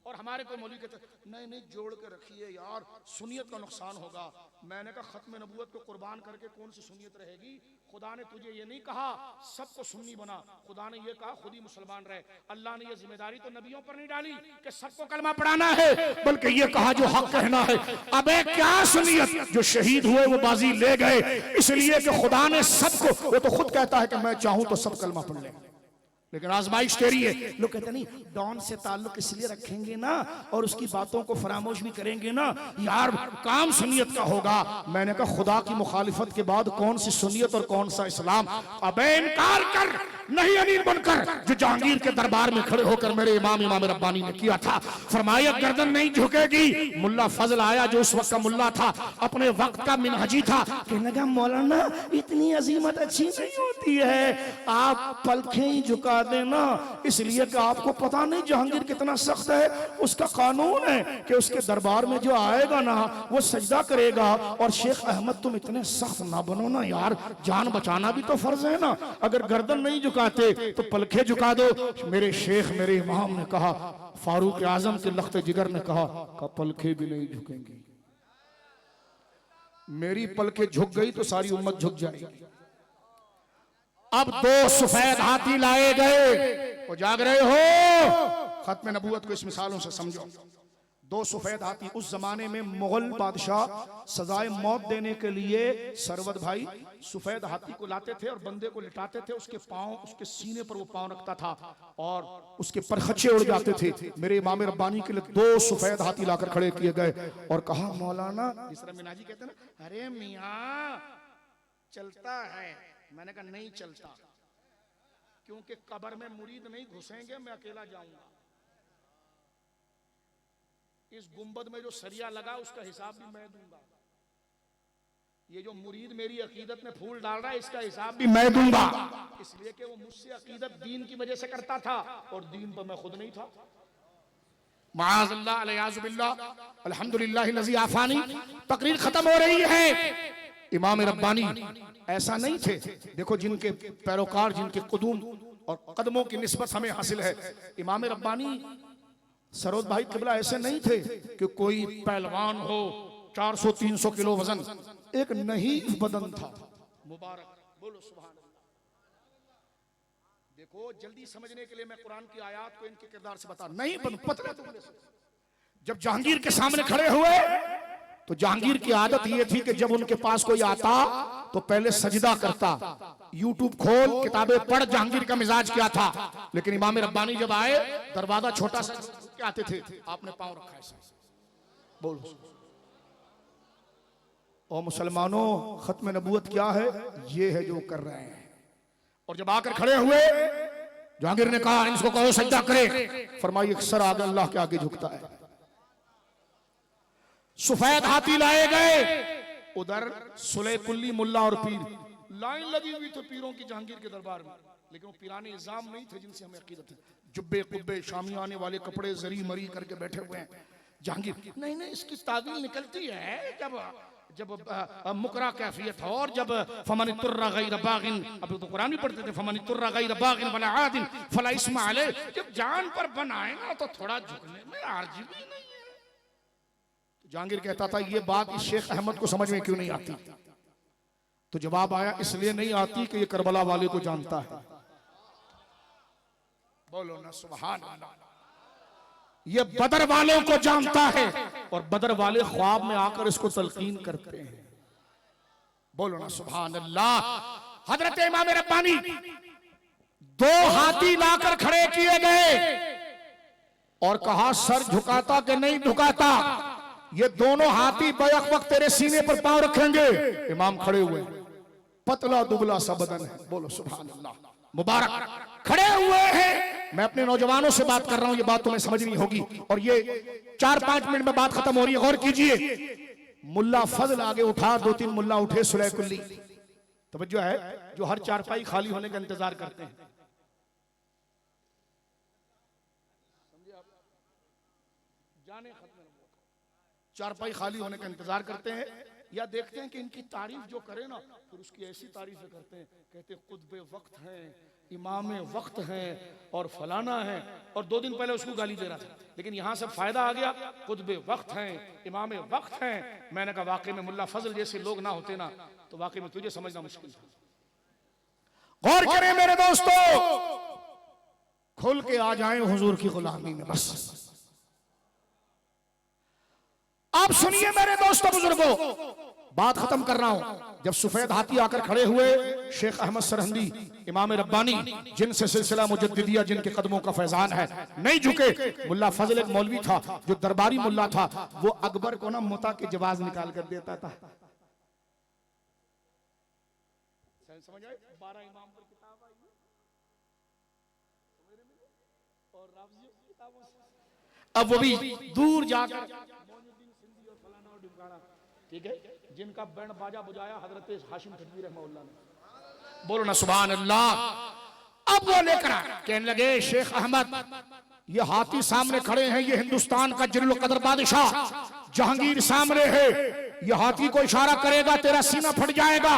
और हमारे कोई मौलवी कहते नहीं जोड़ के रखिए यार, सुन्नियत का नुकसान होगा। मैंने कहा खत्म नबूवत को कुर्बान करके कौन सी सुन्नियत रहेगी? खुदा ने तुझे ये नहीं कहा सबको सुन्नी बना, खुदा ने ये कहा खुद ही मुसलमान रहे। अल्लाह ने ये जिम्मेदारी तो नबियों पर नहीं डाली कि सबको कलमा पढ़ाना है, बल्कि ये कहा जो हक कहना है। अबे क्या सुन्नियत, जो शहीद हुए वो बाजी ले गए, इसलिए कि खुदा ने सबको, वो तो खुद कहता है कि मैं चाहूं तो सब कलमा पढ़ लें, लेकिन आजमाइश तेरी है। लोग कहते नहीं डॉन से ताल्लुक इसलिए रखेंगे ना और उसकी बातों को फरामोश भी करेंगे ना यार, काम सुन्नियत का होगा। मैंने कहा खुदा की मुखालिफत के बाद कौन सी सुन्नियत और कौन सा इस्लाम? अबे इनकार कर, नहीं अमीर बनकर जो जहांगीर के दरबार में खड़े होकर मेरे इमाम रब्बानी ने किया था। फरमाया गर्दन नहीं झुकेगी। मुल्ला फजल आया जो उस वक्त का मुल्ला था, अपने वक्त का मिनहजी था, कहने लगा मौलाना इतनी अजीमत अच्छी नहीं होती है, आप पलखें ही झुका देना, इसलिए कि आपको पता नहीं जहांगीर कितना सख्त है। उसका कानून है कि उसके दरबार में जो आएगा ना वो सजदा करेगा। और शेख अहमद तुम इतने सख्त ना बनो ना यार, जान बचाना भी तो फर्ज है ना, अगर गर्दन नहीं झुकाते तो पलखे झुका दो। मेरे शेख मेरे इमाम ने कहा, फारूक आजम के लख्त जिगर ने कहा पलखे भी नहीं झुकेंगी। मेरी पलके झुक गई तो सारी उम्मत झुक जाएगी। अब 2 सफेद हाथी लाए गए। वो जाग रहे हो? खत्म नबूवत को इस मिसालों से समझो। 2 सफेद हाथी, उस जमाने में मुगल बादशाह सजाए मौत देने के लिए सरवत भाई सफेद हाथी को लाते थे और बंदे को लिटाते थे, उसके पांव, उसके सीने पर वो पांव रखता था और उसके परखच्चे उड़ जाते थे। मेरे इमाम रब्बानी के लिए 2 सफेद हाथी लाकर खड़े किए गए और कहा मौलाना, जिस तरह मिनाजी कहते हैं ना, अरे मियां चलता है। मैंने कहा नहीं चलता, क्योंकि कब्र में मुरीद नहीं घुसेंगे, मैं अकेला जाऊंगा। इस गुंबद में जो सरिया लगा उसका हिसाब भी मैं दूंगा। ये जो मुरीद मेरी अकीदत में फूल डाल रहा है इसका हिसाब भी मैं दूंगा, इसलिए कि वो मुझसे अकीदत दीन की वजह से करता था और दीन पर मैं खुद नहीं था। माअज़ल्लाह अलयाज़ुबिल्लाह, अल्हम्दुलिल्लाह लज़ी आफ़ानी। तकरीर खत्म हो रही है। इमाम रब्बानी ऐसा नहीं थे, देखो जिनके पैरोकार, जिनके कुदूम और कदमों की निस्बत हमें हासिल है। इमाम रब्बानी सरोद भाई किबला ऐसे नहीं थे कि कोई पहलवान हो 400-300 किलो वजन, एक नहीं बदन था मुबारक। बोलो सुभान अल्लाह। देखो जल्दी समझने के लिए मैं कुरान की आयत को इनके किरदार से बता, नहीं बन पतले दुबले से। जब जहांगीर के सामने खड़े हुए तो जहांगीर की आदत ये थी कि जब उनके पास कोई आता तो पहले सजदा करता। यूट्यूब खोल, किताबें पढ़, जहांगीर का मिजाज क्या था। लेकिन इमाम रब्बानी जब आए, दरवाजा छोटा सा आते थे, आपने पांव रखा है। बोलो ओ मुसलमानों, खत्म नबूवत क्या है? ये है जो कर रहे हैं। और जब आकर खड़े हुए, जहांगीर ने कहा इनको कहो सजदा करे। फरमाइए सर आगे अल्लाह के आगे झुकता है। सफेद हाथी लाए गए। उधर सुले कुल्ली मुल्ला और पीर लाइन लगी हुई थी पीरों की जहांगीर के दरबार में, लेकिन वो पीराने निजाम नहीं थे जिनसे हमें अकीदत है। जुब्बे कुब्बे शामी आने वाले कपड़े जरी मरी करके बैठे हुए हैं। जहांगीर नहीं नहीं, इसकी तावील निकलती है जब मुकरा कैफियत हो और जब फमन तुर्रा गैर बागिन, अब तो कुरान भी पढ़ते थे, फमन तुर्रा गैर बागिन वला आदिन फला इस्मा अलैह। जब जान पर बनाए ना तो थोड़ा झुकने में आर्जी भी नहीं है। जहांगीर कहता था ये बात इस शेख अहमद को समझ में क्यों नहीं आती? तो जवाब आया इसलिए नहीं आती कि ये करबला वाले को जानता है। बोलो ना सुभान अल्लाह। ये बदर वालों को जानता है और बदर वाले ख्वाब में आकर इसको तलकीन करते हैं। बोलो ना सुभान अल्लाह। हजरत इमाम रब्बानी 2 हाथी लाकर खड़े किए गए और कहा सर झुकाता कि नहीं झुकाता? ये दोनों हाथी बैक वक्त तेरे सीने पर पांव रखेंगे। इमाम खड़े हुए, पतला दुबला सा बदन है। बोलो सुभान अल्लाह। मुबारक खड़े हुए हैं। मैं अपने नौजवानों से बात कर रहा हूं, ये बात तुम्हें समझनी होगी और ये 4-5 मिनट में बात खत्म हो रही है, गौर कीजिए। मुल्ला फजल आगे उठा, 2-3 मुल्ला उठे सुलह कुल्ली। तवज्जो है, जो हर चारपाई खाली होने का इंतजार करते हैं। जाने चारपाई खाली होने का इंतजार करते हैं या देखते हैं कि इनकी तारीफ जो करे ना, फिर उसकी ऐसी तारीफें करते हैं, कहते कुतबे वक्त हैं, इमाम वक्त हैं और फलाना है। और 2 दिन पहले उसको गाली दे रहा था, लेकिन यहां से फायदा आ गया, कुतबे वक्त हैं, इमाम वक्त हैं। मैंने कहा वाकई में मुल्ला फजल जैसे लोग ना होते ना तो वाकई में तुझे समझना मुश्किल था। गौर करें मेरे दोस्तों, खुल के आ जाएं हुजूर की गुलामी में। बस आप सुनिए मेरे दोस्तों बुजुर्गों, बात खत्म कर रहा हूं। जब सफेद हाथी आकर खड़े हुए, शेख अहमद सरहंदी इमाम रब्बानी जिनसे सिलसिला मुजद्दिदिया, जिनके कदमों का फैजान है, नहीं झुके। मुल्ला फजल एक मौलवी था जो दरबारी मुल्ला था, वो अकबर को ना मुता के जवाज निकाल कर देता था। समझ आए? 12 इमाम पर किताब आई, अब वो भी दूर जाकर, ठीक है, जिनका बैंड बाजा बुझाया हजरत हाशिम ठटवी रहमतुल्लाह ने, बोलो ना सुभान अल्लाह। अब वो लेकर कहने लगे शेख अहमद, ये हाथी सामने खड़े हैं, ये हिंदुस्तान का जलील कदर बादशाह जहांगीर सामने है, ये हाथी को इशारा करेगा तेरा सीना फट जाएगा,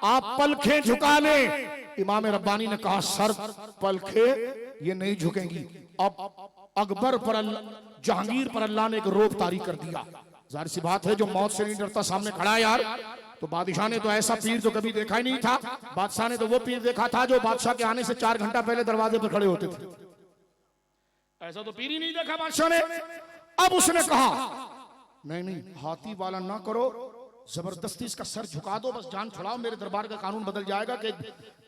आप पलखें झुका ले। इमाम रब्बानी ने कहा सर पलखे ये नहीं झुकेंगी। अब अकबर पर जहांगीर पर अल्लाह ने एक रोक तारी कर दिया। जाहिर सी बात है जो मौत से नहीं डरता सामने खड़ा है यार, तो बादशाह ने तो ऐसा पीर तो कभी देखा ही नहीं था। बादशाह ने तो वो पीर देखा था जो बादशाह के आने से 4 घंटा पहले दरवाजे पर खड़े होते थे, ऐसा तो पीर ही नहीं देखा बादशाह ने। अब उसने कहा नहीं नहीं हाथी वाला ना करो, जबरदस्ती इसका सर झुका दो, बस जान छुड़ाओ, मेरे दरबार का कानून बदल जाएगा। कि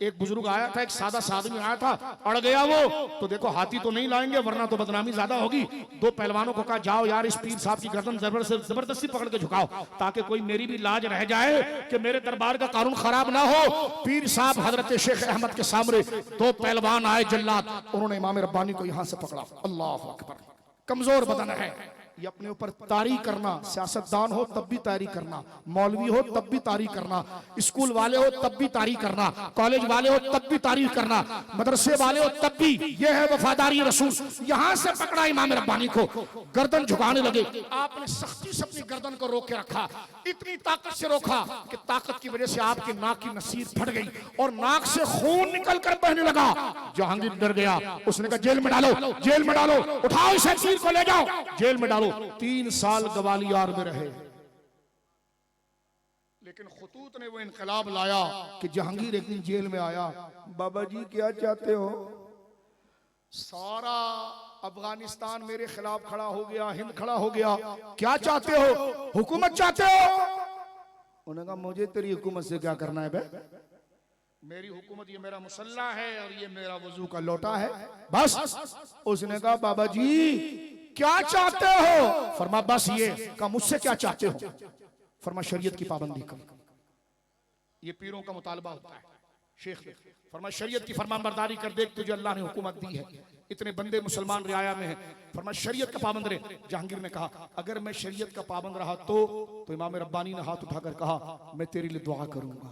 एक बुजुर्ग आया था, एक सादा सा आदमी आया था, अड़ गया वो, तो देखो हाथी तो नहीं लाएंगे वरना तो बदनामी ज्यादा होगी। 2 पहलवानों को कहा जाओ यार इस पीर साहब की गर्दन जबरदस्ती पकड़ के झुकाओ, ताकि कोई मेरी भी लाज रह जाए कि मेरे दरबार का कानून खराब ना हो। पीर साहब हजरत शेख अहमद के सामने 2 पहलवान आए जल्लाद, उन्होंने इमाम रब्बानी को यहां से पकड़ा। अल्लाह अकबर, कमजोर बदन है, ये अपने ऊपर तारी करना, सियासतदान हो तब भी तारी करना, मौलवी हो तब भी तारी करना, स्कूल वाले हो तब भी तारी करना, कॉलेज वाले हो तब भी तारी करना, मदरसे वाले हो तब भी, ये है वफादारी रसूल। यहां से पकड़ा इमाम रब्बानी को, गर्दन झुकाने लगे। आपने सख्ती से अपनी गर्दन को रोक के रखा, इतनी ताकत से रोका कि ताकत की वजह से आपकी नाक की नसीर फट गई और नाक से खून निकल कर बहने लगा। जहांगीर डर गया, उसने कहा जेल में डालो, जेल में डालो, उठाओ इस पीर को ले जाओ जेल में डालो। 3 साल ग्वालियर में रहे, लेकिन खतूत ने वो इनकलाब लाया कि जहांगीर एक दिन जेल में आया, बाबा जी क्या चाहते हो? सारा अफगानिस्तान मेरे खिलाफ खड़ा हो गया, हिंद खड़ा हो गया, क्या चाहते हो? हुकूमत चाहते हो? उन्होंने कहा मुझे तेरी हुकूमत से क्या करना है बे? मेरी हुकूमत ये मेरा मुसल्ला है और ये मेरा वजू का लोटा है बस। उसने कहा बाबा जी क्या चाहते हो? फरमा बस ये। कहा मुझसे क्या चाहते हो? फरमा शरीयत की पाबंदी कर। ये पीरों का मुतालबा होता है। शेख फरमा शरीयत की फरमानबरदारी कर, देख तुझे अल्लाह ने हुकूमत दी है, इतने बंदे मुसलमान रियाया में हैं, फरमा शरीयत का पाबंद रहे। जहांगीर ने कहा अगर मैं शरीयत का पाबंद रहा तो इमाम रब्बानी ने हाथ उठाकर कहा मैं तेरे लिए दुआ करूंगा।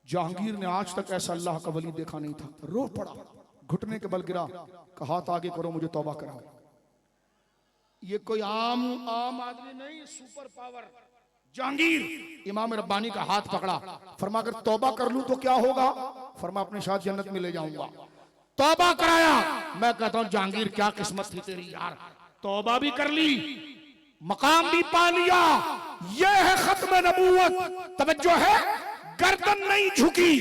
जहांगीर ने आज तक ऐसा अल्लाह का वली देखा नहीं था, रो पड़ा, घुटने के बल गिरा, कहा हाथ आगे करो मुझे तौबा कराओ। ये कोई आम आदमी नहीं, सुपर पावर जहांगीर। इमाम रब्बानी का हाथ पकड़ा, फरमा अगर तौबा कर लूं तो क्या होगा? फरमा अपने साथ जन्नत में ले जाऊंगा। तौबा कराया। मैं कहता हूं जहांगीर क्या किस्मत थी तेरी यार, तौबा भी कर ली, मकाम भी पा लिया। यह है खत्म नबूवत। तवज्जो है, गर्दन नहीं झुकी,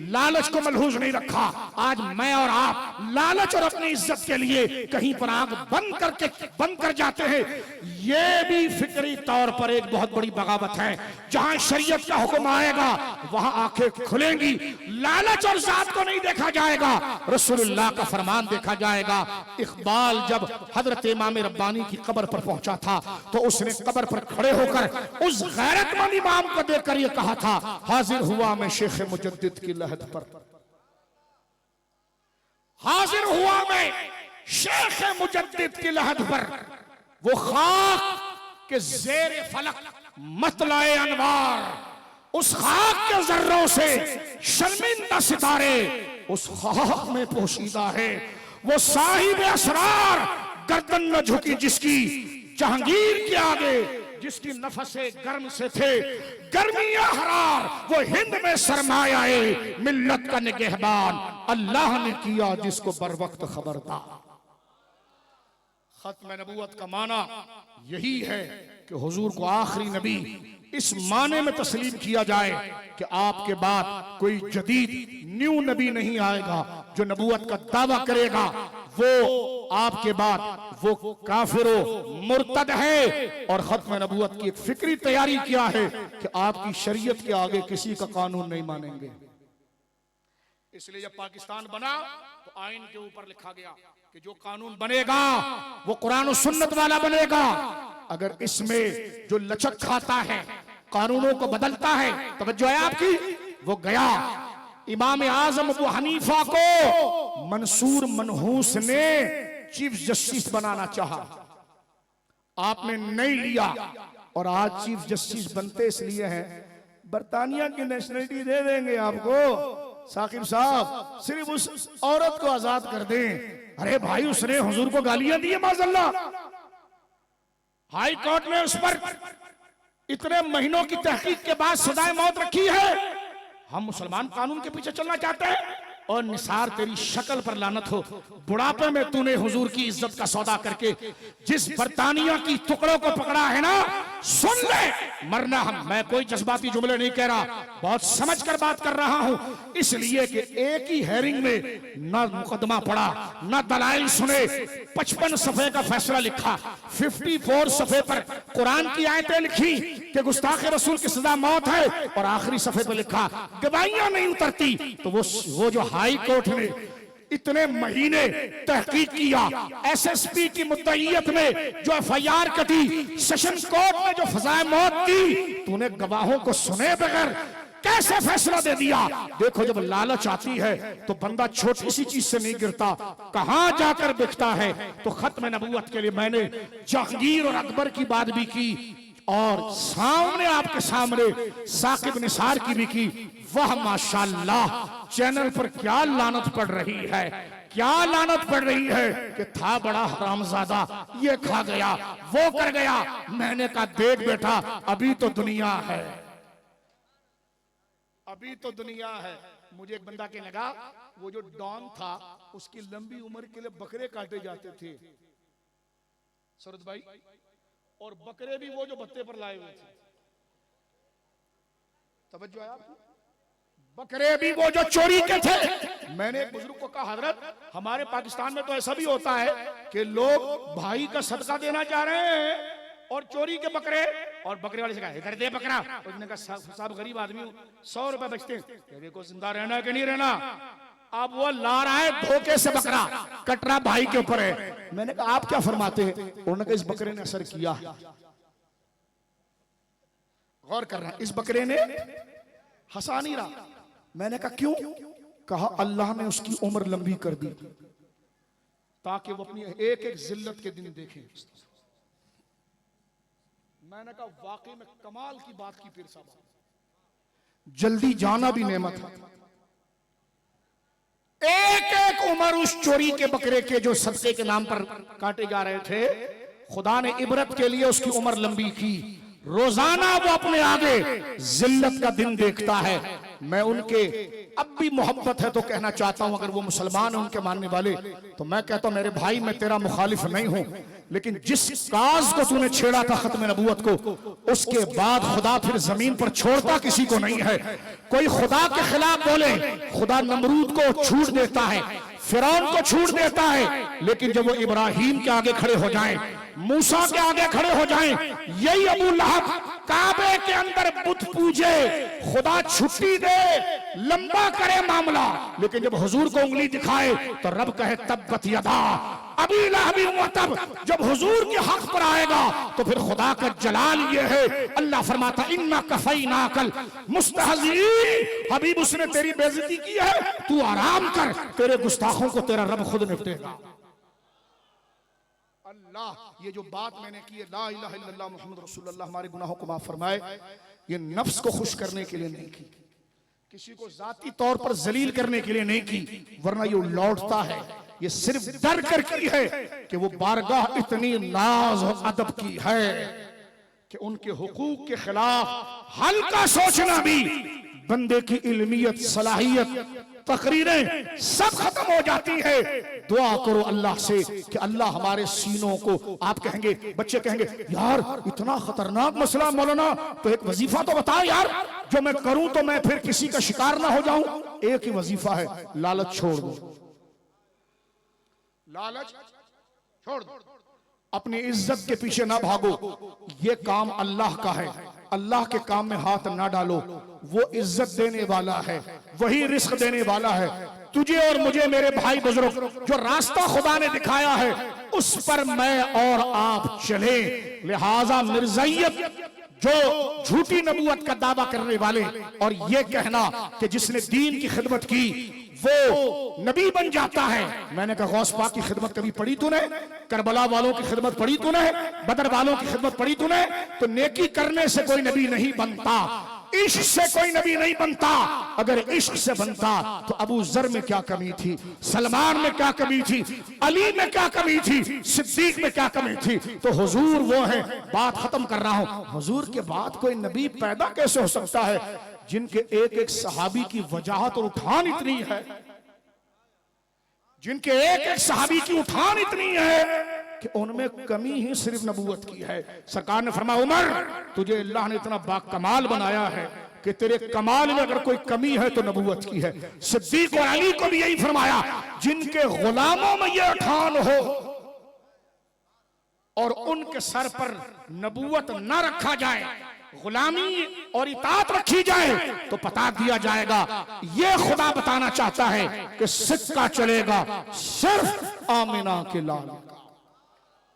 लालच को मलहूज नहीं रखा। आज मैं और आप लालच और अपनी इज्जत के लिए कहीं पर आंख बंद कर जाते हैं। ये भी फिक्री तौर पर एक बहुत बड़ी बगावत है। जहां शरीयत का हुक्म आएगा वहां आंखें खुलेंगी, लालच और जात को नहीं देखा जाएगा, रसूलुल्लाह का फरमान देखा जाएगा। इकबाल जब हजरत इमाम रब्बानी की कब्र पर पहुंचा था तो उसने कब्र पर खड़े होकर उस गैरतमंद इमाम को देखकर यह कहा था हाजिर हुआ मैं शेख मुजद्दिद की लहद पर, हाजिर हुआ मैं शेख मुजद्दिद की लहद पर। वो खाक के ज़ेरे फलक मतलाए अनवार, उस खाक के जर्रों से शर्मिंदा सितारे उस खाक में पोशीदा है। वो साहिब असरार गर्दन न झुकी जिसकी जहांगीर के आगे, जिसकी नफसे गर्म से थे गर्मियां हरार। वो हिंद में सरमायाए मिल्लत का निगहबान, अल्लाह ने किया जिसको बर वक्त खबरदार। खत्म नबूवत का माना यही है कि हुजूर को आखिरी नबी इस माने में तस्लीम किया जाए कि आपके बाद कोई जदीद न्यू नबी नहीं आएगा जो नबूवत का दावा करेगा। वो आपके बाद वो काफिरो मुर्तद है और खत्म नबूवत की एक फिक्री तैयारी किया है कि आपकी शरीयत के आगे किसी का कानून नहीं मानेंगे। इसलिए जब पाकिस्तान बना तो आइन के ऊपर लिखा गया कि जो कानून बनेगा वो कुरान और सुन्नत वाला बनेगा। अगर इसमें जो लचक खाता है, कानूनों को बदलता है, तवज्जो है आपकी, वो गया। इमाम आजम अबू हनीफा को मंसूर मनहूस ने चीफ जस्टिस बनाना चाहा, आपने नहीं लिया और आज चीफ जस्टिस बनते इसलिए हैं बरतानिया की नेशनलिटी दे देंगे आपको। साकिब साहब सिर्फ उस औरत को आजाद कर दें। अरे भाई उसने हुजूर को गालियां दी है माज़अल्लाह, हाई कोर्ट ने उस पर इतने महीनों की तहकीक के बाद सजाए मौत रखी है। हम मुसलमान कानून के पीछे चलना चाहते हैं। और निसार तेरी शक्ल पर लानत हो, बुढ़ापे में तूने हुजूर की इज्जत का सौदा करके जिस बरतानिया की टुकड़ों को पकड़ा है ना, सुन ले मरना हम, मैं कोई जज्बाती जुमले नहीं कह रहा, बहुत समझ कर बात कर रहा हूं। इसलिए कि एक ही हेयरिंग में ना मुकदमा पड़ा, ना दलाइल सुने, 55 सफे का फैसला लिखा, 54 सफे पर कुरान की आयतें लिखी कि गुस्ताख रसूल की सजा मौत है, और आखिरी सफे पर लिखा गवाहियां नहीं उतरती। तो वो जो हाई कोर्ट ने इतने महीने तहकीक किया, एसएसपी की मुद्दईयत में जो एफआईआर कटी, सेशन कोर्ट में जो सजाए मौत दी, तूने गवाहों को सुने बगैर कैसे फैसला दे दिया। देखो जब लालच आती है तो बंदा छोटी सी चीज से नहीं गिरता, कहां जाकर बिकता है। तो खत्म नबूवत के लिए मैंने जहांगीर और अकबर की बात भी की, और सामने आपके सामने साकिब निसार की भी की। वाह माशाल्लाह, चैनल पर क्या लानत पड़ रही है, क्या लानत पड़ रही है कि था बड़ा हरामजादा, ये खा गया, वो कर गया। मैंने कहा देख बेटा, अभी तो दुनिया है, अभी तो दुनिया है। मुझे एक बंदा के लगा, वो जो डॉन था उसकी लंबी उम्र के लिए बकरे काटे जाते थे सरद भाई, और बकरे भी वो जो भत्ते पर लाए हुए थे। तवज्जो है आपको? बकरे भी वो जो चोरी के थे। मैंने एक बुजुर्ग को कहा, हजरत हमारे पाकिस्तान में तो ऐसा भी होता है कि लोग भाई का सदका देना चाह रहे हैं और चोरी के बकरे, और बकरे वाले से कहा इधर दे बकरा, उसने कहा साहब गरीब आदमी हूं, 100 रुपए बचते हैं, देखो जिंदा रहना है कि नहीं रहना। अब वो ला रहा है धोखे से बकरा, कटरा भाई के ऊपर है। मैंने कहा आप क्या फरमाते हैं? उन्होंने कहा इस बकरे ने असर किया। गौर कर रहा है, इस बकरे ने हंसा नहीं रहा। मैंने कहा क्यों? कहा अल्लाह ने उसकी उम्र लंबी कर दी ताकि वो अपनी एक एक जिल्लत के दिन देखे। मैंने कहा वाकई में कमाल की बात की पीर साहब। जल्दी जाना भी नेमत है। एक एक उम्र उस चोरी के बकरे के जो सदके के नाम पर काटे जा रहे थे, खुदा ने इबरत के लिए उसकी उम्र लंबी की। रोजाना वो अपने आगे जिल्लत का दिन देखता है। मैं उनके अब भी मोहब्बत है तो कहना चाहता हूं, अगर वो मुसलमान है उनके मानने वाले, तो मैं कहता हूं मेरे भाई मैं तेरा मुखालिफ नहीं हूं, लेकिन जिस काज को तूने छेड़ा था खत्म नबूवत को, उसके बाद खुदा फिर जमीन पर छोड़ता किसी को नहीं है। कोई खुदा के खिलाफ बोले, खुदा नमरूद को छूट देता है, फिरौन को छूट देता है, लेकिन जब वो इब्राहिम के आगे खड़े हो जाएं, मूसा के आगे खड़े हो जाएं, यही अबू लहब काबे के अंदर बुत पूजे, खुदा छुट्टी दे, लंबा करे मामला, लेकिन जब हुजूर को उंगली दिखाए तो रब कहे तब्बत यदा अबी लहब व तब। जब हुजूर के हक पर आएगा तो फिर खुदा का जलाल ये है। अल्लाह फरमाता इन्ना कफैनाकल मुस्तहज़ीन, हबीब उसने तेरी बेइज्जती की है, तू आराम कर, तेरे गुस्ताखों को तेरा रब खुद निपटेगा। अल्लाह, ये जो बात मैंने की है ला इलाहा इल्लल्लाह मुहम्मद रसूलुल्लाह, हमारे गुनाहों को माफ फरमाए, ये नफ्स को खुश करने के लिए नहीं की, किसी को जाती तौर पर जलील करने के लिए नहीं की, वरना ये लौटता है। ये सिर्फ डर कर की है कि वो बारगाह इतनी नाज और अदब की है कि उनके हुकूक के खिलाफ हल्का सोचना भी बंदे की इल्मियत, सलाहियत, तकरीरें सब खत्म हो जाती है। दुआ करो अल्लाह से कि अल्लाह हमारे सीनों को, आप कहेंगे, बच्चे कहेंगे यार इतना खतरनाक मसला मौलाना, तो एक वजीफा तो बताओ यार जो मैं करूं तो मैं फिर किसी का शिकार ना हो जाऊं। एक ही वजीफा है, लालच छोड़ दो, लालच छोड़ दो, अपनी इज्जत के पीछे ना भागो। ये काम अल्लाह का है, अल्लाह के काम में हाथ ना डालो। वो इज्जत देने वाला है, वही रिस्क देने वाला है। तुझे और मुझे मेरे भाई बुजुर्ग, जो रास्ता खुदा ने दिखाया है उस पर मैं और आप चले। लिहाजा मिर्जाइयत, जो झूठी नबूवत का दावा करने वाले और ये कहना कि जिसने दीन की खिदमत की वो नबी बन जाता है। मैंने कहा गौस पाक की खिदमत कभी पढ़ी तूने? करबला वालों की खिदमत पढ़ी तूने? बदर वालों की खिदमत पढ़ी तूने? तो नेकी करने से कोई नबी नहीं बनता, इश्क से कोई नबी नहीं बनता। अगर इश्क से बनता तो अबू जर में क्या कमी थी, सलमान में क्या कमी थी, अली में क्या कमी थी, सिद्दीक में क्या कमी थी? तो हुजूर वो है। बात खत्म कर रहा हूं, हुजूर के बाद कोई नबी पैदा कैसे हो सकता है जिनके एक एक सहाबी की वजाहत और उठान इतनी है, जिनके एक एक सहाबी की उठान इतनी है कि उनमें कमी ही सिर्फ नबूवत की है। सरकार ने फरमाया उमर तुझे अल्लाह ने इतना बाकमाल बनाया है कि तेरे कमाल में अगर कोई कमी है तो नबूवत की है। सिद्दीक और अली को भी यही फरमाया, जिनके गुलामों में यह उठान हो और उनके सर पर नबूवत न रखा जाए, गुलामी और इताअत रखी जाए, तो बता दिया जाएगा ये खुदा बताना चाहता है कि सिक्का चलेगा सिर्फ आमिना के लाल का।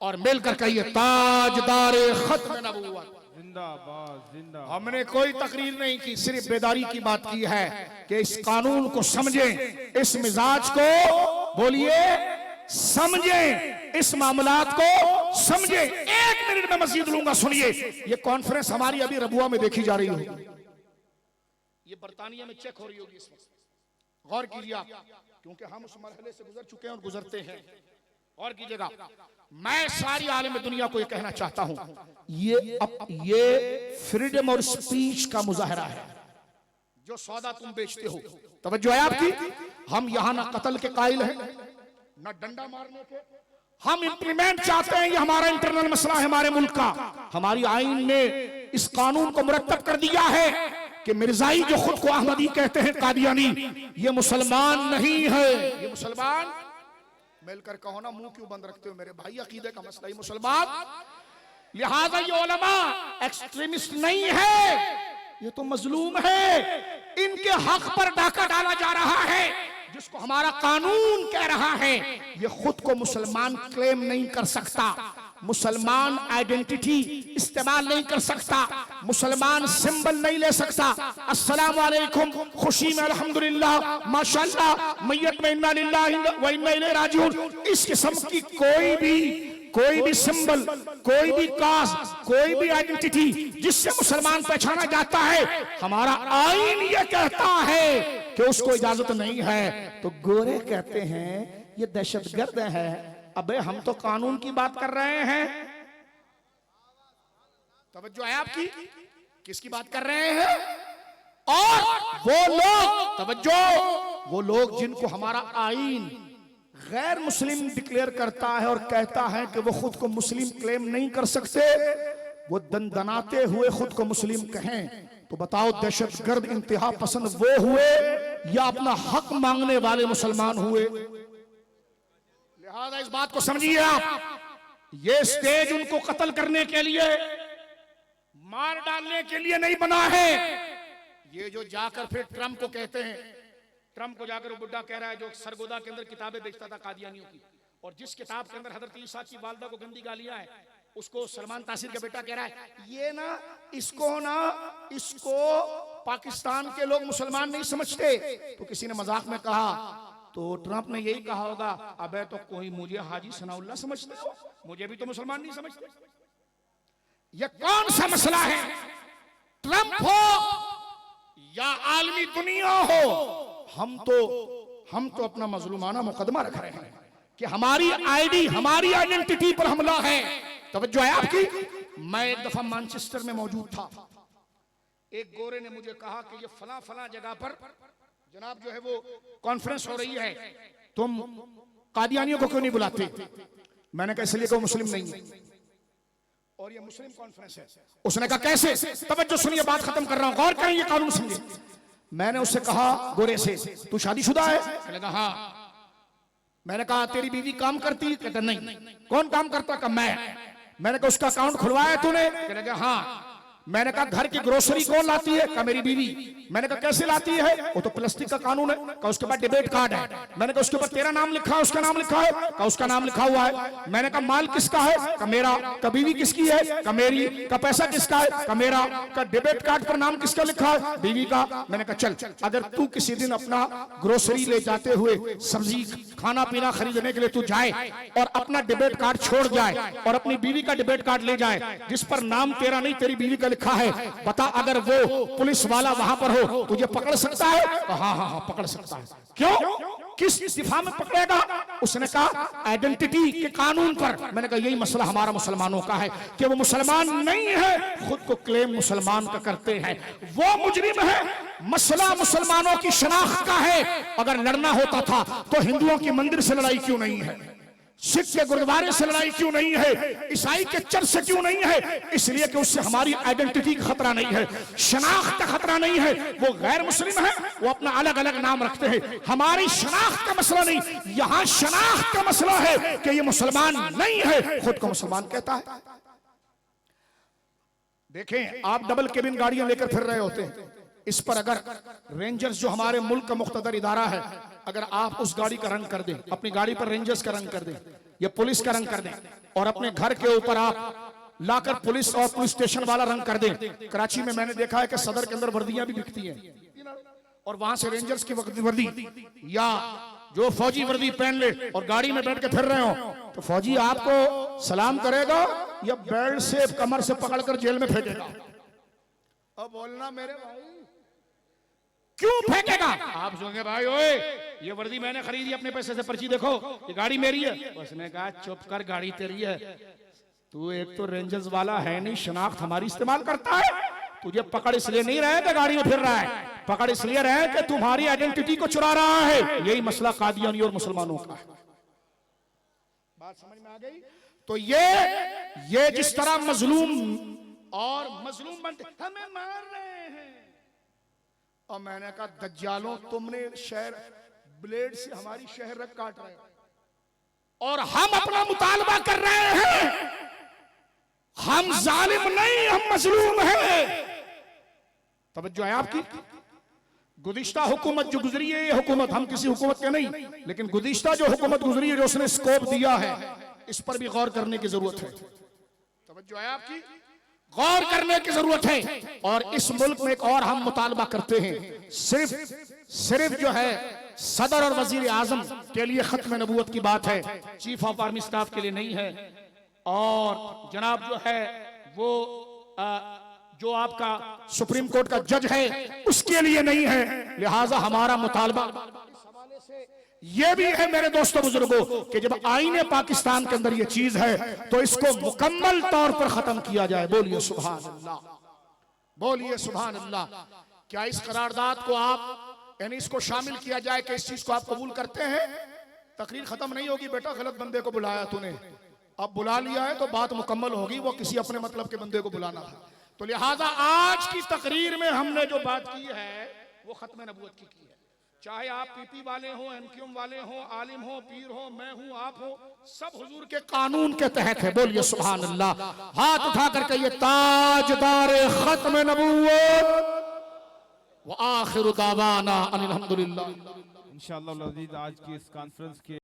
और मिलकर कहिए ताजदारे खत्म नबूवत जिंदाबाद जिंदाबाद। हमने कोई तकरीर नहीं की, सिर्फ बेदारी की बात की है कि इस कानून को समझें, इस मिजाज को बोलिए समझें, इस मामलात को समझें। 1 मिनट में मजीद लूंगा, सुनिए। ये कॉन्फ्रेंस हमारी अभी रबुआ में देखी जा रही होगी, ये बर्तानिया में चेक हो रही होगी इस वक्त। गौर कीजिए आप, क्योंकि हम उस मरहले से गुजर चुके हैं और गुजरते हैं। गौर कीजिएगा, मैं सारी आलम दुनिया को ये कहना चाहता हूं, ये फ्रीडम और स्पीच का मुजाहरा है जो सौदा तुम बेचते हो। तवज्जो है आपकी। हम यहां ना कत्ल के कायल हैं ना डंडा मारने के, हम इंप्लीमेंट चाहते हैं। ये हमारा इंटरनल मसला है हमारे मुल्क का। हमारी आईन ने इस कानून को मुरत्तब कर दिया है कि मिर्जाई जो खुद को अहमदी कहते हैं, कादियानी, ये मुसलमान नहीं है। ये मुसलमान, मिलकर कहो ना, मुंह क्यों बंद रखते हो मेरे भाई? अकीदे का मसला ही मुसलमान। लिहाजा ये उलमा एक्सट्रीमिस्ट नहीं है, ये तो मजलूम है। इनके हक पर डाका डाला जा रहा है। जिसको हमारा कानून कह रहा है ये खुद को मुसलमान क्लेम नहीं कर सकता, मुसलमान आइडेंटिटी इस्तेमाल नहीं कर सकता, मुसलमान सिंबल नहीं ले सकता। अस्सलाम वालेकुम, खुशी में अल्हम्दुलिल्लाह, माशाअल्लाह, मैयत में इन्ना लिल्लाहि व इन्ना इलैहि राजिऊन। इस किस्म की कोई भी सिंबल, कोई भी काज, कोई भी आइडेंटिटी जिससे मुसलमान पहचाना जाता है, हमारा आईन ये कहता है कि उसको इजाजत नहीं है। तो गोरे कहते हैं ये दहशतगर्द है। अबे हम तो कानून की बात कर रहे हैं। तवज्जो है आपकी? किसकी बात कर रहे हैं? और वो लोग, तवज्जो, वो लोग जिनको हमारा आईन गैर मुस्लिम डिक्लेयर करता है और कहता है कि वो खुद को मुस्लिम क्लेम नहीं कर सकते, वो दंदनाते हुए खुद को मुस्लिम कहें, तो बताओ दहशतगर्द इंतहा पसंद वो हुए या अपना हक मांगने वाले मुसलमान हुए? लिहाजा इस बात को समझिए आप। ये स्टेज उनको कत्ल करने के लिए, मार डालने के लिए नहीं बना है। ये जो जाकर फिर ट्रम्प को कहते हैं, ट्रम्प को जाकर वो बुड्ढा कह रहा है जो सरगोदा के अंदर किताबें बेचता था कादियानियों की, और जिस किताब के अंदर हजरत ईसा की वालदा को गंदी गालियां है, उसको सलमान तासीर का बेटा कह रहा है ये ना इसको पाकिस्तान के लोग मुसलमान नहीं समझते। तो किसी ने मजाक में कहा, तो ट्रम्प ने यही कहा होगा, अबे तो कोई मुझे हाजी सनाउल्लाह समझते हो, मुझे भी तो मुसलमान नहीं समझते। ये कौन सा मसला है? ट्रम्प हो या आलमी दुनिया हो, हम तो अपना मजलूमाना मुकदमा रख रहे हैं कि हमारी आईडी, हमारी आइडेंटिटी पर हमला है। तवज्जो है आपकी? मैं एक दफा मैनचेस्टर में मौजूद था। एक गोरे ने मुझे कहा कि ये फला जगह पर जनाब जो है वो कॉन्फ्रेंस हो रही है, तुम कादियानियों को क्यों नहीं बुलाते? मैंने कहा इसलिए कि वो मुस्लिम नहीं है और ये मुस्लिम कॉन्फ्रेंस है। उसने कहा कैसे? तवज्जो सुनिए, बात खत्म कर रहा हूं, गौर करें, ये कानून समझे। मैंने उससे कहा गोरे से, तू शादीशुदा है? कहने हाँ। मैंने कहा तेरी बीवी काम करती? कहता नहीं। कौन काम करता? कहा मैं। मैंने कहा उसका अकाउंट खुलवाया तूने? कहने हाँ। मैंने कहा घर की ग्रोसरी कौन लाती है? कहा मेरी बीवी। मैंने कहा कैसे लाती है? वो तो प्लास्टिक का कानून है। कहा उसके बाद डेबिट कार्ड है। मैंने कहा उसके ऊपर तेरा नाम लिखा है? उसका नाम लिखा है? कहा उसका नाम लिखा हुआ है। मैंने कहा माल किसका है? कहा मेरा। कहा बीवी किसकी है? कहा मेरी। कहा पैसा किसका है? कहा मेरा। कहा डेबिट कार्ड पर नाम किसका लिखा है? बीवी का। मैंने कहा चल, अगर तू किसी दिन अपना ग्रोसरी ले जाते हुए सब्जी खाना पीना खरीदने के लिए तू जाए और अपना डेबिट कार्ड छोड़ जाए और अपनी बीवी का डेबिट कार्ड ले जाए जिस पर नाम तेरा नहीं तेरी बीवी का लिखा है, बता अगर वो पुलिस वाला वहां पर हो तुझे पकड़ सकता है? हाँ हाँ हाँ पकड़ सकता है। क्यों? किस दिफा में पकड़ेगा? उसने कहा आइडेंटिटी के कानून पर। मैंने कहा यही मसला हमारा मुसलमानों का है कि वो मुसलमान नहीं है, खुद को क्लेम मुसलमान का करते हैं, वो मुजरिम है। मसला मुसलमानों की शनाख्त का है। अगर लड़ना होता था तो हिंदुओं की मंदिर से लड़ाई क्यों नहीं है? सिख के गुरुद्वारे से लड़ाई क्यों नहीं है? ईसाई के चर्च से क्यों नहीं है? इसलिए कि उससे हमारी आइडेंटिटी का खतरा नहीं है, शनाख्त का खतरा नहीं है। वो गैर मुस्लिम है, वो अपना अलग अलग नाम रखते हैं, हमारी शनाख्त का मसला नहीं। यहां शनाख्त का मसला है कि ये मुसलमान नहीं है, खुद को मुसलमान कहता है। देखें, आप डबल केबिन गाड़ियां लेकर फिर रहे होते हैं, इस पर अगर रेंजर्स जो हमारे मुल्क का मुख्तदर इदारा है, अगर आप उस गाड़ी का रंग कर दें, अपनी गाड़ी पर रेंजर्स का रंग कर दें या पुलिस का रंग कर दें और अपने घर के ऊपर आप लाकर पुलिस और पुलिस स्टेशन वाला रंग कर दें। कराची में मैंने देखा है कि सदर के अंदर वर्दियां भी बिकती हैं और वहां से रेंजर्स की वर्दी या जो फौजी वर्दी पहन ले और गाड़ी में बैठ के फिर रहे हो तो फौजी आपको सलाम करेगा या बेल्ट से कमर से पकड़कर जेल में फेंकेगा? अब बोलना मेरे भाई, क्यों फेंकेगा? आप सुनेंगे भाई ओए ये वर्दी मैंने खरीदी अपने पैसे से, पर्ची देखो, ये गाड़ी मेरी है। उसने कहा चुप कर, गाड़ी तेरी है, तू एक तो रेंजर्स वाला है नहीं, शनाख्त हमारी इस्तेमाल करता है। तुझे पकड़ इसलिए नहीं रहे कि गाड़ी में फिर रहा है, पकड़ इसलिए रहे कि तुम्हारी आइडेंटिटी को चुरा रहा है। यही मसला कादियानी और मुसलमानों का है। बात समझ में आ गई? तो ये जिस तरह मजलूम और मजलूम बनते हमें मार रहे हैं, और मैंने कहा दज्जालों तुमने शहर ब्लेड से हमारी शहर काट रहे हो और हम अपना मुतालबा कर रहे हैं। हम जालिम नहीं, हम मजलूम हैं। तवज्जो है आपकी? गुज़िश्ता हुकूमत जो गुजरी है, ये हुकूमत, हम किसी हुकूमत के नहीं, लेकिन गुज़िश्ता जो हुकूमत गुजरी है, जो उसने स्कोप दिया है, इस पर भी गौर करने की जरूरत है। तवज्जो है आपकी? गौर करने की जरूरत है। और इस मुल्क में एक और हम मुतालबा करते हैं, सिर्फ जो है सदर और वजीर आजम के लिए खत्म नबूवत की बात है, चीफ ऑफ आर्मी स्टाफ के लिए नहीं है। और जनाब जो है वो जो आपका सुप्रीम कोर्ट का जज है उसके लिए नहीं है। लिहाजा हमारा मुतालबा ये भी है मेरे दोस्तों बुजुर्गों कि जब आईने पाकिस्तान के अंदर ये चीज है तो इसको मुकम्मल तौर पर खत्म किया जाए। बोलिए सुभान अल्लाह, बोलिए सुभान अल्लाह। क्या इस करारदाद को आप यानी इसको शामिल किया जाए कि इस चीज को आप कबूल करते हैं? तकरीर खत्म नहीं होगी बेटा, गलत बंदे को बुलाया तूने, अब बुला लिया है तो बात मुकम्मल होगी, वो किसी अपने मतलब के बंदे को बुलाना था। तो लिहाजा आज की तकरीर में हमने जो बात की है वो खत्म नबूवत की है। चाहे आप पीपी वाले हो, एमक्यूएम वाले हो, आलिम हो, पीर हो, मैं हूं, आप हो, सब हुजूर के कानून के तहत है। बोलिए सुभान अल्लाह। हाथ उठा करके ये ताजदार खत्म नबूवत व आखिर दावाना अनिल हम्दुलिल्लाह। इंशाअल्लाह आज की इस कॉन्फ्रेंस के